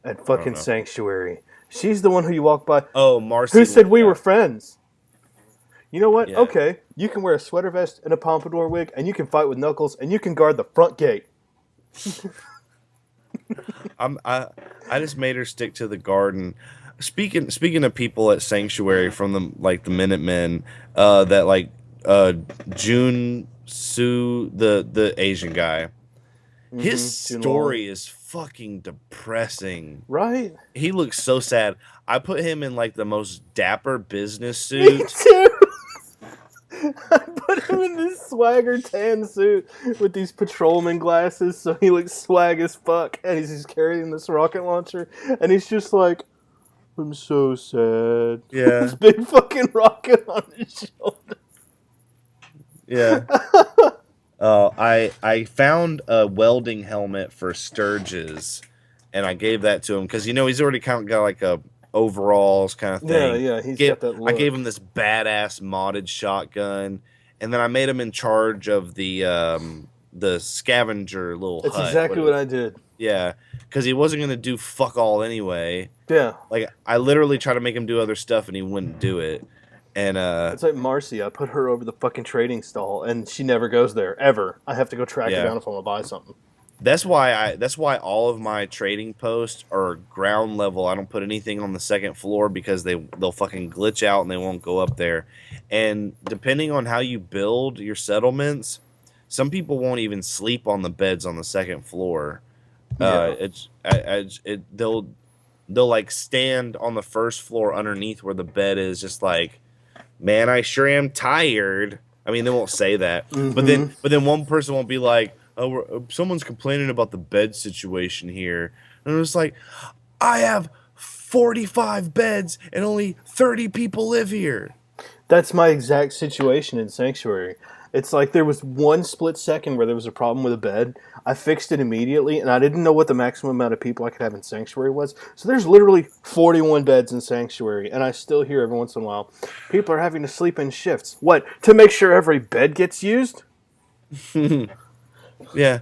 at I don't fucking know. Sanctuary. She's the one who you walk by. Oh, Marcy. Who said we Yeah. were friends? You know what? Yeah. Okay, you can wear a sweater vest and a pompadour wig, and you can fight with Knuckles, and you can guard the front gate. I just made her stick to the garden. Speaking of people at Sanctuary from the Minutemen, that uh Jun Su, the Asian guy. His Junlong. story is fucking depressing. Right? He looks so sad. I put him in like the most dapper business Me suit. too. I put him in this swagger tan suit with these patrolman glasses, so he looks swag as fuck, and he's just carrying this rocket launcher, and he's just like, I'm so sad. Yeah. This big fucking rocket on his shoulder. Yeah. I found a welding helmet for Sturgis, and I gave that to him because he's already kind of got like a overalls kind of thing. Yeah, he's got that look. I gave him this badass modded shotgun, and then I made him in charge of the scavenger little That's hut. exactly what I did. Yeah, because he wasn't gonna do fuck all anyway. Yeah. Like I literally tried to make him do other stuff, and he wouldn't do it. And It's like Marcy. I put her over the fucking trading stall, and she never goes there ever. I have to go track her down if I want to buy something. That's why all of my trading posts are ground level. I don't put anything on the second floor because they'll fucking glitch out and they won't go up there. And depending on how you build your settlements, some people won't even sleep on the beds on the second floor. Yeah. They'll like stand on the first floor underneath where the bed is, just like, man, I sure am tired. I mean, they won't say that, but then one person won't be like, oh, someone's complaining about the bed situation here, and it's like, I have 45 beds and only 30 people live here. That's my exact situation in Sanctuary. It's like there was one split second where there was a problem with a bed. I fixed it immediately, and I didn't know what the maximum amount of people I could have in Sanctuary was. So there's literally 41 beds in Sanctuary, and I still hear every once in a while people are having to sleep in shifts. What, to make sure every bed gets used? Yeah,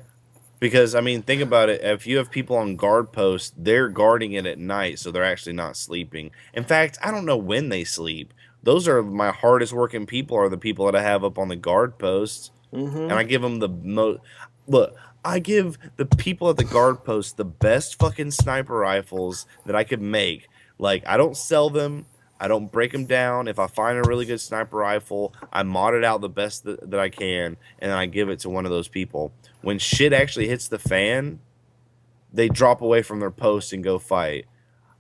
because I mean, think about it. If you have people on guard posts, they're guarding it at night, so they're actually not sleeping. In fact, I don't know when they sleep. Those are my hardest working people, are the people that I have up on the guard posts. And I give them the most. Look, I give the people at the guard posts the best fucking sniper rifles that I could make. Like, I don't sell them. I don't break them down. If I find a really good sniper rifle, I mod it out the best that I can, and then I give it to one of those people. When shit actually hits the fan, they drop away from their post and go fight.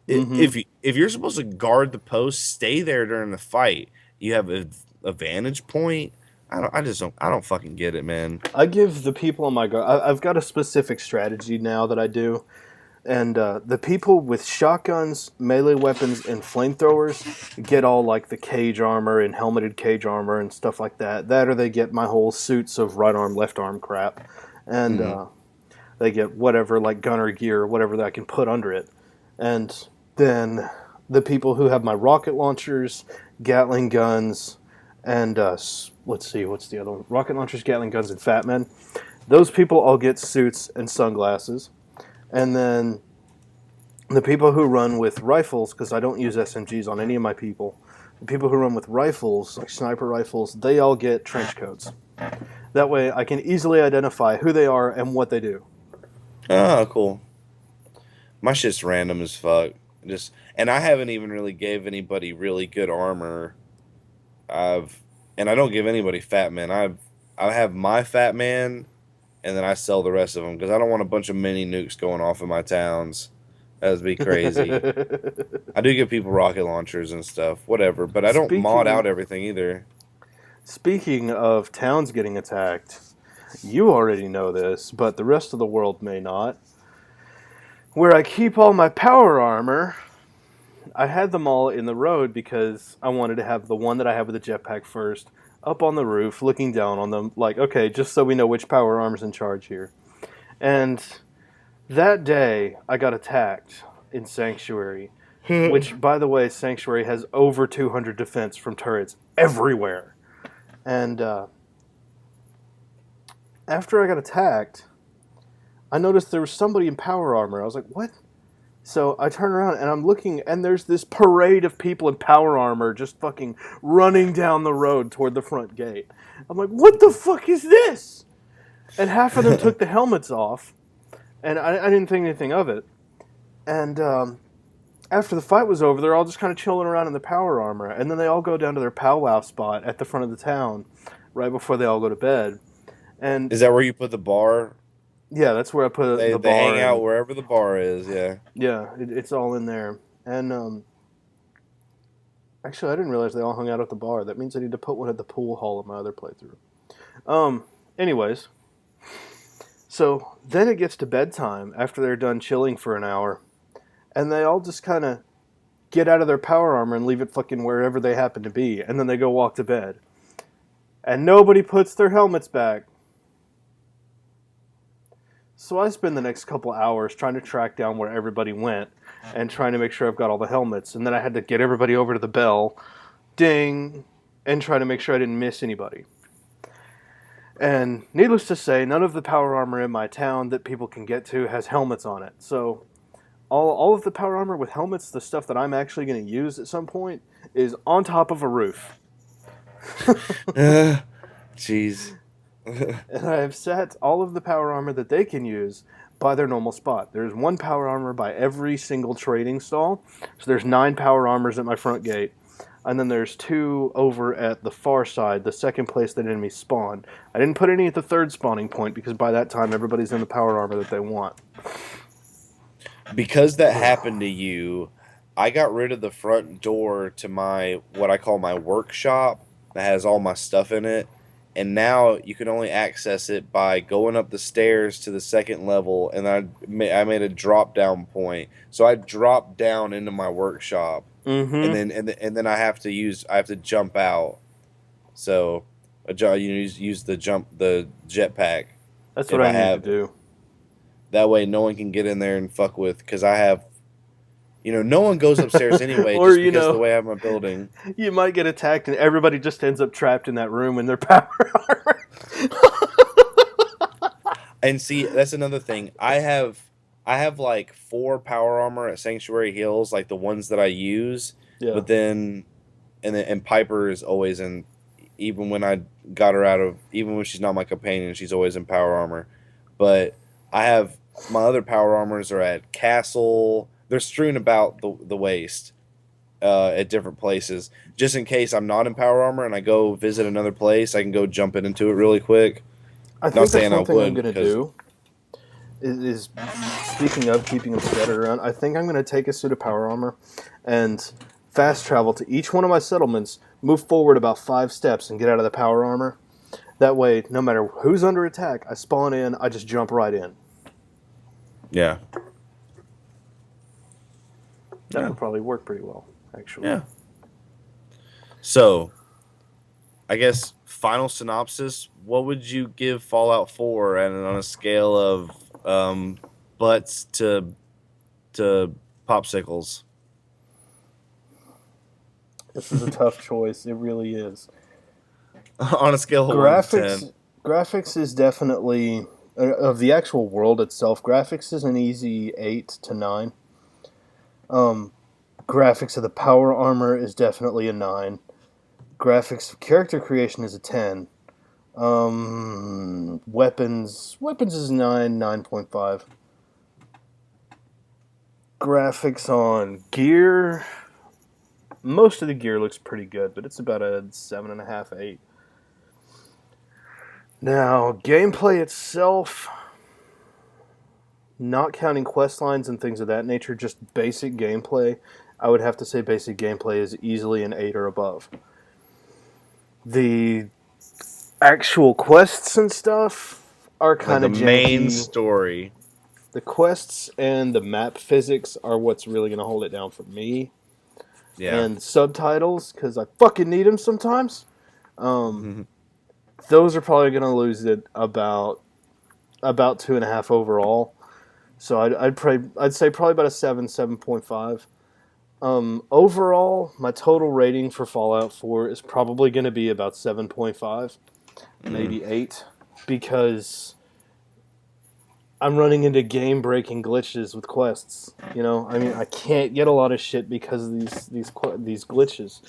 If you're supposed to guard the post, stay there during the fight. You have a vantage point. I don't fucking get it, man. I give the people on my guard. I've got a specific strategy now that I do. And the people with shotguns, melee weapons, and flamethrowers get all like the cage armor and helmeted cage armor and stuff like that. That, or they get my whole suits of right arm, left arm crap. And they get whatever, like gunner gear or whatever that I can put under it. And then the people who have my rocket launchers, Gatling guns, and let's see, what's the other one? Rocket launchers, Gatling guns, and Fat Men. Those people all get suits and sunglasses. And then the people who run with rifles, because I don't use SMGs on any of my people, the people who run with rifles, like sniper rifles, they all get trench coats. That way I can easily identify who they are and what they do. Oh, cool. My shit's random as fuck. And I haven't even really gave anybody really good armor. And I don't give anybody Fat Man. I have my Fat Man, and then I sell the rest of them because I don't want a bunch of mini nukes going off in my towns. That would be crazy. I do give people rocket launchers and stuff, whatever, but I don't mod out everything either. Speaking of towns getting attacked, you already know this, but the rest of the world may not. Where I keep all my power armor, I had them all in the road because I wanted to have the one that I have with the jetpack first, up on the roof, looking down on them, like, okay, just so we know which power armor's in charge here. And that day, I got attacked in Sanctuary, which, by the way, Sanctuary has over 200 defense from turrets everywhere. And after I got attacked, I noticed there was somebody in power armor. I was like, what? So I turn around and I'm looking, and there's this parade of people in power armor just fucking running down the road toward the front gate. I'm like, what the fuck is this? And half of them took the helmets off, and I didn't think anything of it. And after the fight was over, they're all just kind of chilling around in the power armor, and then they all go down to their powwow spot at the front of the town right before they all go to bed. And Is that where you put the bar? yeah, that's where I put They the they bar. hang out wherever the bar is. Yeah. Yeah, it's all in there. And actually, I didn't realize they all hung out at the bar. That means I need to put one at the pool hall of my other playthrough. Anyways, so then it gets to bedtime after they're done chilling for an hour, and they all just kind of get out of their power armor and leave it fucking wherever they happen to be, and then they go walk to bed. And nobody puts their helmets back. So I spend the next couple hours trying to track down where everybody went and trying to make sure I've got all the helmets. And then I had to get everybody over to the bell, ding, and try to make sure I didn't miss anybody. And needless to say, none of the power armor in my town that people can get to has helmets on it. So all of the power armor with helmets, the stuff that I'm actually going to use at some point, is on top of a roof. Jeez. And I have set all of the power armor that they can use by their normal spot. There's one power armor by every single trading stall. So there's 9 power armors at my front gate. And then there's 2 over at the far side, the second place that enemies spawn. I didn't put any at the third spawning point because by that time everybody's in the power armor that they want. Because that happened to you, I got rid of the front door to my, what I call my workshop that has all my stuff in it. And now you can only access it by going up the stairs to the second level, and I made a drop down point. So I dropped down into my workshop, and then I have to jump out. So use the jetpack. That's what I need to do. That way, no one can get in there and fuck with, because I have. No one goes upstairs anyway, Or, just because of the way I have my building. You might get attacked and everybody just ends up trapped in that room in their power armor. And see, that's another thing. I have like 4 power armor at Sanctuary Hills, like the ones that I use. Yeah. But then Piper is always in, even when I got her even when she's not my companion, she's always in power armor. But I have my other power armors are at Castle. They're strewn about the waste at different places. Just in case I'm not in power armor and I go visit another place, I can go jump into it really quick. I think that's one thing I'm going to do. Is speaking of keeping them scattered around, I think I'm going to take a suit of power armor and fast travel to each one of my settlements, move forward about 5 steps, and get out of the power armor. That way, no matter who's under attack, I spawn in, I just jump right in. Yeah. That would probably work pretty well, actually. Yeah. So, I guess final synopsis. What would you give Fallout 4 and on a scale of butts to popsicles? This is a tough choice. It really is. On a scale of 1 to 10. Graphics is definitely of the actual world itself. Graphics is an easy 8 to 9. Graphics of the power armor is definitely a 9. Graphics of character creation is a 10. Weapons is 9.5. Graphics on gear, most of the gear looks pretty good, but it's about a 7.5, 8. Now, gameplay itself, not counting quest lines and things of that nature, just basic gameplay, I would have to say basic gameplay is easily an 8 or above. The actual quests and stuff are kind of the janky. main story. The quests and the map physics are what's really going to hold it down for me. Yeah. And subtitles, because I fucking need them sometimes. Those are probably going to lose it about 2.5 overall. So I'd say probably about a 7.5. Overall, my total rating for Fallout 4 is probably going to be about 7.5, maybe 8, because I'm running into game breaking glitches with quests. You know, I mean, I can't get a lot of shit because of these glitches,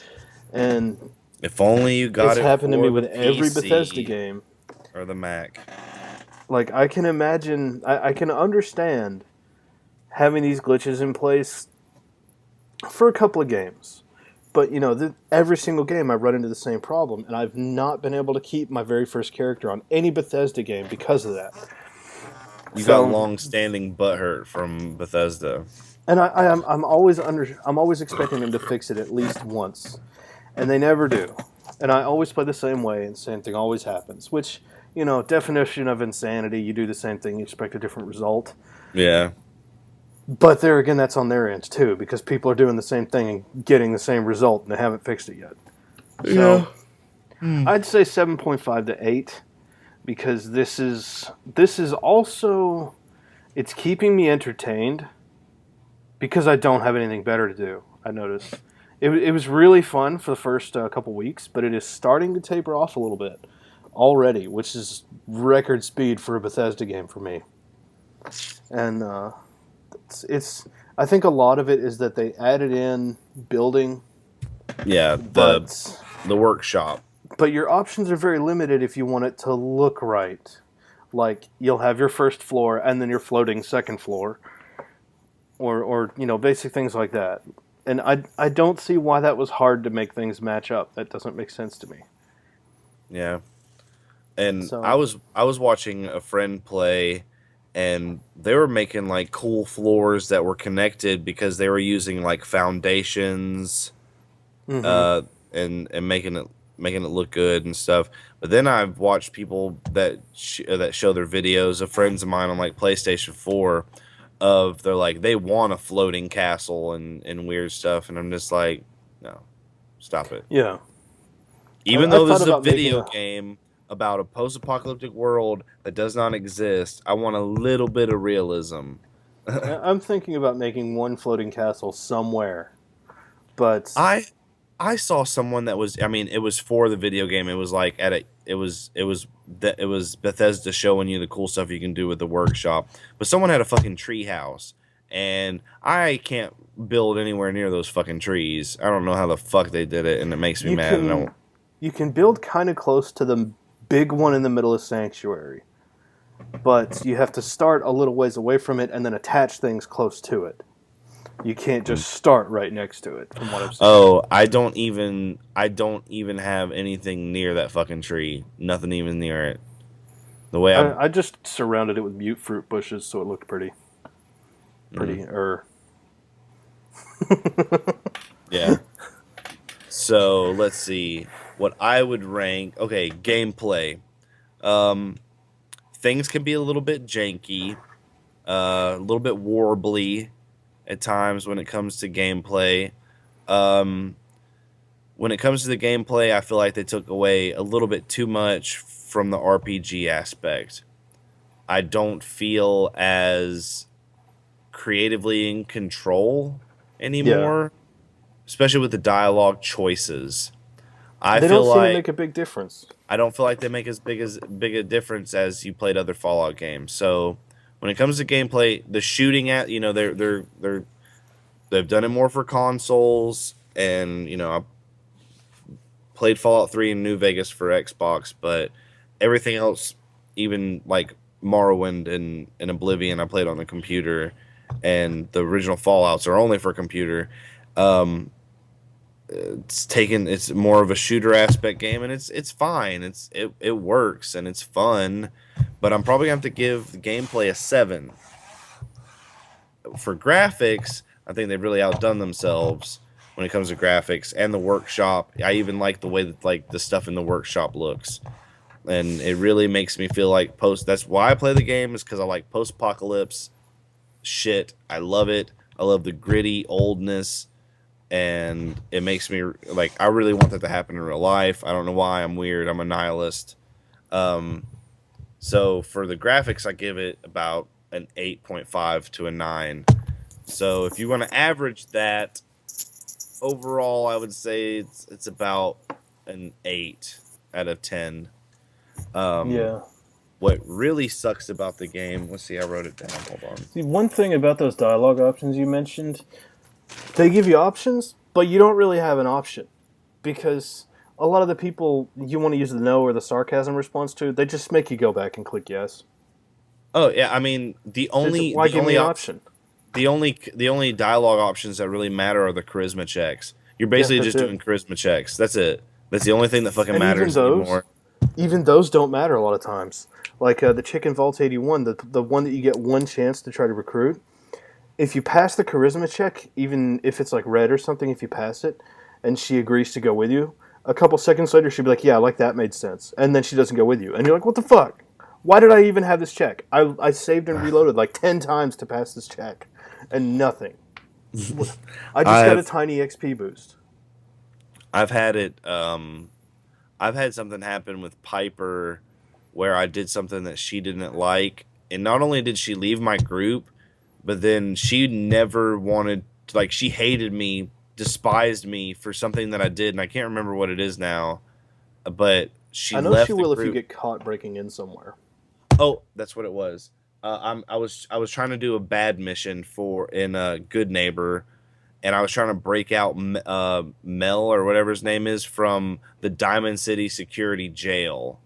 and If only you it's got it happened to me for the with every Bethesda PC game. or the Mac. Like I can imagine, I can understand having these glitches in place for a couple of games. But you know, every single game I run into the same problem, and I've not been able to keep my very first character on any Bethesda game because of that. You got So, long-standing butthurt from Bethesda. and I'm always expecting them to fix it at least once, and they never do. And I always play the same way, and the same thing always happens. Which, you know, definition of insanity. You do the same thing, you expect a different result. Yeah. But there again, that's on their end too, because people are doing the same thing and getting the same result, and they haven't fixed it yet. So Yeah. Hmm. I'd say 7.5 to 8, because this is also, it's keeping me entertained because I don't have anything better to do. I noticed it was really fun for the first couple weeks, but it is starting to taper off a little bit already, which is record speed for a Bethesda game for me. And it's I think a lot of it is that they added in building, Yeah, but the workshop. your options are very limited if you want it to look right. Like you'll have your first floor and then your floating second floor, or you know, basic things like that. And I don't see why that was hard to make things match up. That doesn't make sense to me. Yeah. And I So was I was watching a friend play, and they were making like cool floors that were connected because they were using like foundations, hmm uh, and making it look good and stuff. But then I've watched people that show their videos of friends of mine on like PlayStation 4 of they're like they want a floating castle and weird stuff, and I'm just like, no, stop it. yeah, Even I though this thought is a about making video a. game about a post-apocalyptic world that does not exist, I want a little bit of realism. I'm thinking about making one floating castle somewhere, but I I saw someone that was, I mean, it was for the video game. It was like at a it was Bethesda showing you the cool stuff you can do with the workshop. But someone had a fucking tree house, and I can't build anywhere near those fucking trees. I don't know how the fuck they did it, and it makes me you mad. And I don't, can you can build kind of close to the big one in the middle of Sanctuary, but you have to start a little ways away from it and then attach things close to it. You can't just start right next to it, from what I've seen. oh, I don't even have anything near that fucking tree. Nothing even near it. The way I I just surrounded it with mute fruit bushes so it looked pretty. mm, Pretty, or yeah. So let's see what I would rank. Okay, gameplay. Um, things can be a little bit janky, a little bit warbly at times when it comes to gameplay. Um, when it comes to the gameplay, I feel like they took away a little bit too much from the RPG aspect. I don't feel as creatively in control yeah, anymore, especially with the dialogue choices. I they feel don't seem to like make a big difference. I don't feel like they make as big a difference as you played other Fallout games. So when it comes to gameplay, the shooting at, you know, they've done it more for consoles, and you know, I played Fallout 3 in New Vegas for Xbox, but everything else, even like Morrowind and Oblivion, I played on the computer, and the original Fallouts are only for computer. Um, it's more of a shooter aspect game, and it's fine. It works and it's fun, but I'm probably gonna have to give the gameplay a 7. For graphics, I think they've really outdone themselves when it comes to graphics and the workshop. I even like the way that like the stuff in the workshop looks, and it really makes me feel like post. That's why I play the game, is because I like post apocalypse shit. I love it. I love the gritty oldness, and it makes me like I really want that to happen in real life. I don't know why. I'm weird. I'm a nihilist. Um, so for the graphics, I give it about an 8.5 to a 9. So if you want to average that overall, I would say it's about an 8 out of 10. Um, Yeah, what really sucks about the game. Let's see, I wrote it down. Hold on. See, one thing about those dialogue options you mentioned, they give you options, but you don't really have an option because a lot of the people you want to use the no or the sarcasm response to, they just make you go back and click yes. Oh yeah, I mean Why give me an option? the only dialogue options that really matter are the charisma checks. You're Yeah, basically that's just it. doing charisma checks. That's it. That's the only thing that fucking And matters anymore. even those don't matter a lot of times. Like the Chicken Vault 81, the one that you get one chance to try to recruit. If you pass the charisma check, even if it's like red or something, if you pass it, and she agrees to go with you, a couple seconds later she'll be like, "Yeah, like that made sense," and then she doesn't go with you, and you're like, "What the fuck? Why did I even have this check? I saved and reloaded like 10 times to pass this check, and nothing. I just got a I've tiny XP boost." I've had it. I've had something happen with Piper where I did something that she didn't like, and not only did she leave my group, but then she never wanted, like, she hated me, despised me for something that I did, and I can't remember what it is now, but she I know she left the will if you group. get caught breaking in somewhere. Oh, that's what it was. I was trying to do a bad mission for in a Good Neighbor, and I was trying to break out Mel or whatever his name is from the Diamond City Security Jail,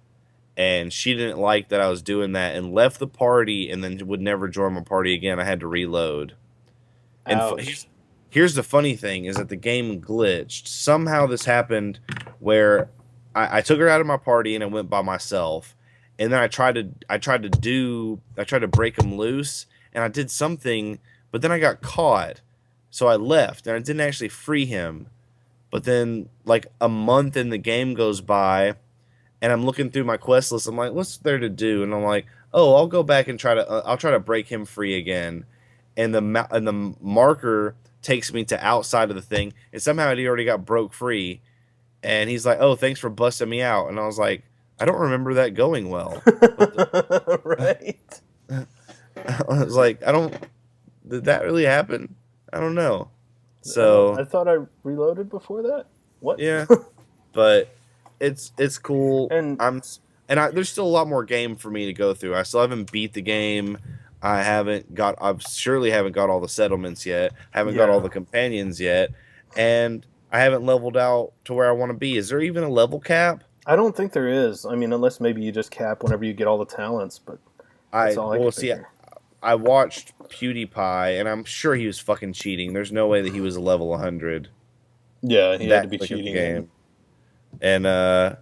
and she didn't like that I was doing that and left the party, and then would never join my party again. I had to reload. And Ouch. here's the funny thing is that the game glitched. Somehow this happened where I took her out of my party and I went by myself. And then I tried to break him loose and I did something, but then I got caught. So I left and I didn't actually free him. But then like a month in the game goes by and I'm looking through my quest list. I'm like, what's there to do? And I'm like, oh, I'll go back and I'll try to break him free again. And the marker takes me to outside of the thing, and somehow he already got broke free. And he's like, oh, thanks for busting me out. And I was like, I don't remember that going well. What the? Right. I was like, I don't. Did that really happen? I don't know. I So thought I reloaded before that. What? yeah, but it's cool. And There's still a lot more game for me to go through. I still haven't beat the game. I surely haven't got all the settlements yet. Haven't got all yeah, the companions yet, and I haven't leveled out to where I want to be. Is there even a level cap? I don't think there is. I mean, unless maybe you just cap whenever you get all the talents, but that's I all I well can see. figure. I watched PewDiePie, and I'm sure he was fucking cheating. There's no way that he was a level 100 Yeah, he had to that be quick of a cheating. game. And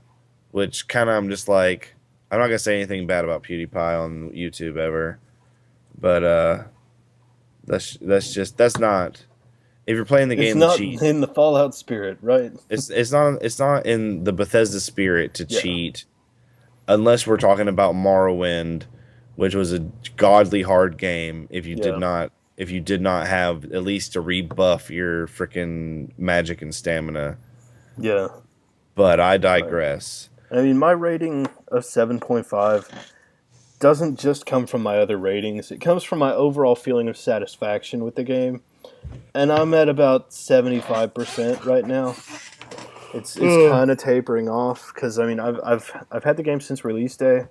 which kind of I'm just like, I'm not gonna say anything bad about PewDiePie on YouTube ever, but that's not. If you're playing the It's game to not cheat, in the Fallout spirit, right? it's not in the Bethesda spirit to Yeah, cheat, unless we're talking about Morrowind, which was a godly hard game. yeah. If you did not have at least to rebuff your freaking magic and stamina. Yeah. But I Right. digress. I mean, my rating of 7.5 doesn't just come from my other ratings. It comes from my overall feeling of satisfaction with the game. And I'm at about 75% right now. It's Ugh. kind of tapering off because I mean I've had the game since release day,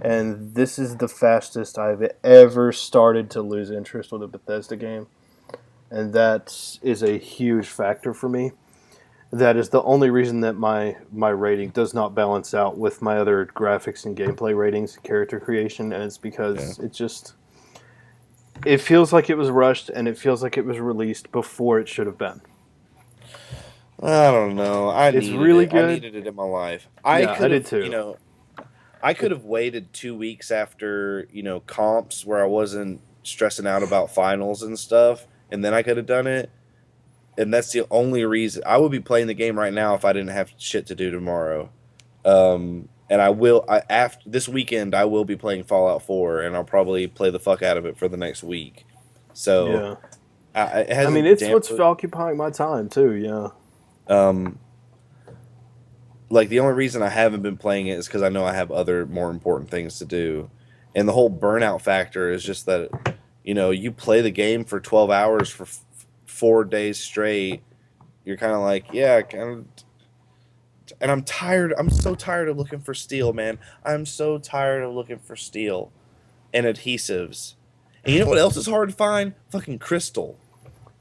and this is the fastest I've ever started to lose interest with a Bethesda game, and that is a huge factor for me. That is the only reason that my rating does not balance out with my other graphics and gameplay ratings and character creation, and it's Yeah. because it feels like it was rushed and it feels like it was released before it should have been. I don't know. It's really I good. needed it in my life. Yeah, I did too. I could have waited 2 weeks after, comps where I wasn't stressing out about finals and stuff, and then I could have done it. And that's the only reason I would be playing the game right now if I didn't have shit to do tomorrow. And after this weekend I will be playing Fallout 4, and I'll probably play the fuck out of it for the next week. So Yeah. it I mean, hasn't it's what's dampened. occupying my time too. Yeah, Um, like the only reason I haven't been playing it is because I know I have other more important things to do, and the whole burnout factor is just that, you play the game for 12 hours for 4 days straight. You're kind of like, yeah, kind of. And I'm tired. I'm so tired of looking for steel, man. I'm so tired of looking for steel and adhesives. And you know what else is hard to find? Fucking crystal.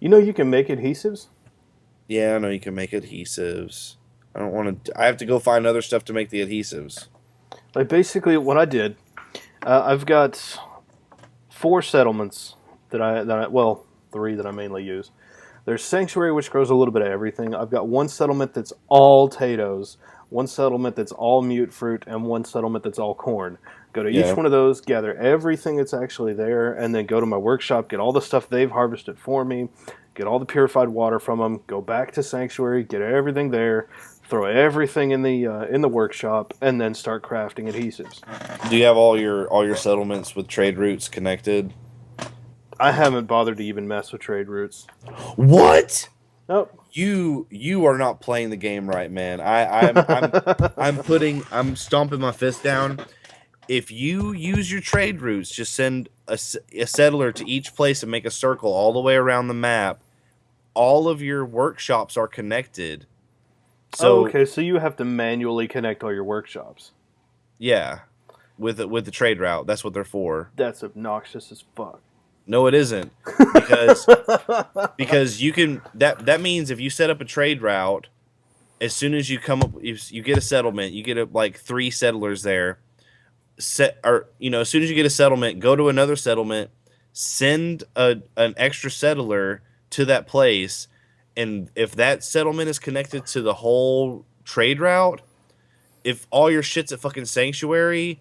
You know you can make adhesives? Yeah, I know you can make adhesives. I don't want to. I have to go find other stuff to make the adhesives. Like, basically, what I did, I've got 4 settlements well, 3 that I mainly use. There's Sanctuary, which grows a little bit of everything. I've got 1 settlement that's all potatoes, 1 settlement that's all mute fruit, and 1 settlement that's all corn. Go to each Yeah. one of those, gather everything that's actually there, and then go to my workshop, get all the stuff they've harvested for me, get all the purified water from them, go back to Sanctuary, get everything there, throw everything in the workshop, and then start crafting adhesives. Do you have all your settlements with trade routes connected? I haven't bothered to even mess with trade routes. What? Nope. You are not playing the game right, man. I'm stomping my fist down. If you use your trade routes, just send a settler to each place and make a circle all the way around the map. All of your workshops are connected. So okay, so you have to manually connect all your workshops. yeah, with the trade route, that's what they're for. That's obnoxious as fuck. No, it isn't, because because you can that means if you set up a trade route, as soon as you come up, if you get a settlement, you get like 3 settlers there. As soon as you get a settlement, go to another settlement, send an extra settler to that place, and if that settlement is connected to the whole trade route, if all your shit's at fucking Sanctuary,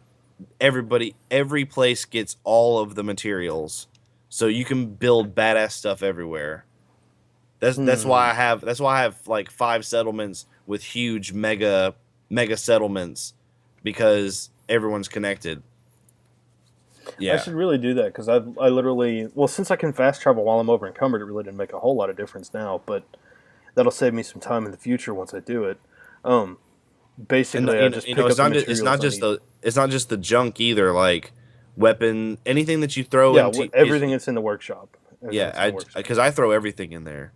every place gets all of the materials, so you can build badass stuff everywhere. That's why I have like 5 settlements with huge mega settlements, because everyone's connected. Yeah. I should really do that because I literally, well, since I can fast travel while I'm over encumbered, it really didn't make a whole lot of difference now, but that'll save me some time in the future once I do it. Basically, I just pick up the materials it's not just the junk either. Like weapon, anything that you throw into everything that's in the workshop. Because I throw everything in there.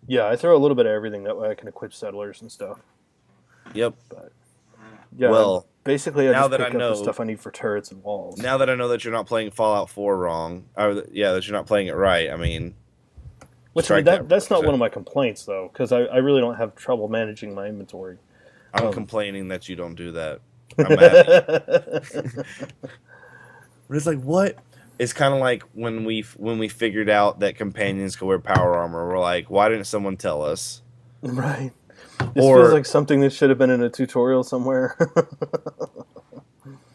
Yeah, I throw a little bit of everything that way I can equip settlers and stuff. Yep. But yeah, well, basically, I just pick up the stuff I need for turrets and walls. Now that I know that you're not playing Fallout 4 wrong, that you're not playing it right. I mean, that's not one of my complaints though, because I really don't have trouble managing my inventory. I'm complaining that you don't do that. I'm mad at you. But it's like, what? It's kind of like when we figured out that companions could wear power armor. We're like, why didn't someone tell us? Right. This feels like something that should have been in a tutorial somewhere.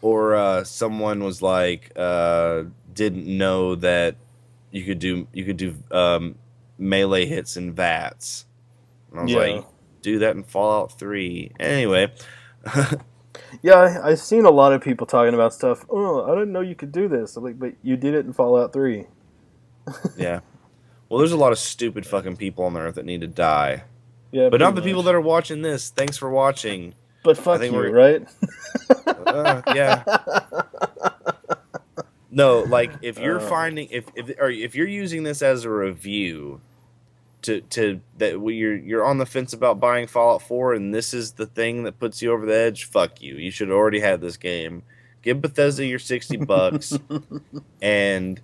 Or someone was like, didn't know that you could do melee hits in VATS. And I was like, do that in Fallout 3. Anyway. Yeah, I've seen a lot of people talking about stuff. Oh, I didn't know you could do this. I'm like, but you did it in Fallout 3. Yeah. Well, there's a lot of stupid fucking people on the earth that need to die. Yeah, but not the people that are watching this. Thanks for watching. But fuck you, right? Yeah. No, like if you're finding if you're using this as a review you're on the fence about buying Fallout 4 and this is the thing that puts you over the edge, fuck you. You should have already had this game. Give Bethesda your $60 and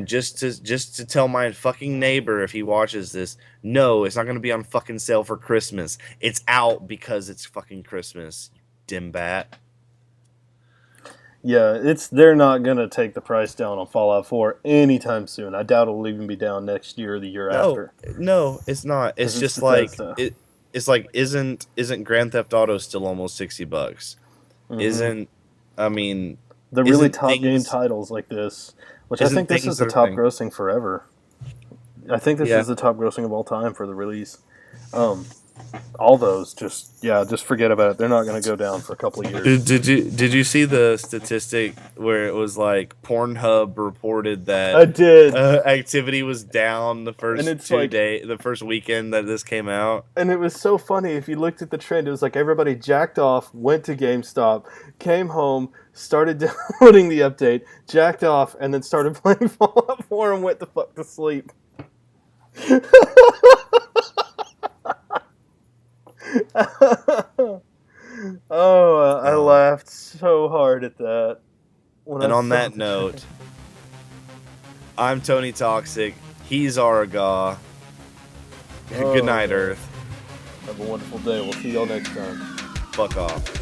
just to tell my fucking neighbor if he watches this, no, it's not going to be on fucking sale for Christmas. It's out because it's fucking Christmas, dimbat. Yeah, they're not going to take the price down on Fallout 4 anytime soon. I doubt it'll even be down next year or the year after. No, it's not. It's just like it's like isn't Grand Theft Auto still almost $60? Mm-hmm. The really top game titles like this, which I think this is the top grossing forever. I think this is the top grossing of all time for the release. All those, just forget about it. They're not going to go down for a couple of years. Did you see the statistic where it was like Pornhub reported that I did activity was down the first the first weekend that this came out? And it was so funny. If you looked at the trend, it was like everybody jacked off, went to GameStop, came home, started downloading the update, jacked off, and then started playing Fallout 4 and went the fuck to sleep. Oh, I Um, laughed so hard at that. When and I on saw that the note, I'm Tony Toxic. He's Aurigauh. Good night, man. Earth. Have a wonderful day. We'll see y'all next time. Fuck off.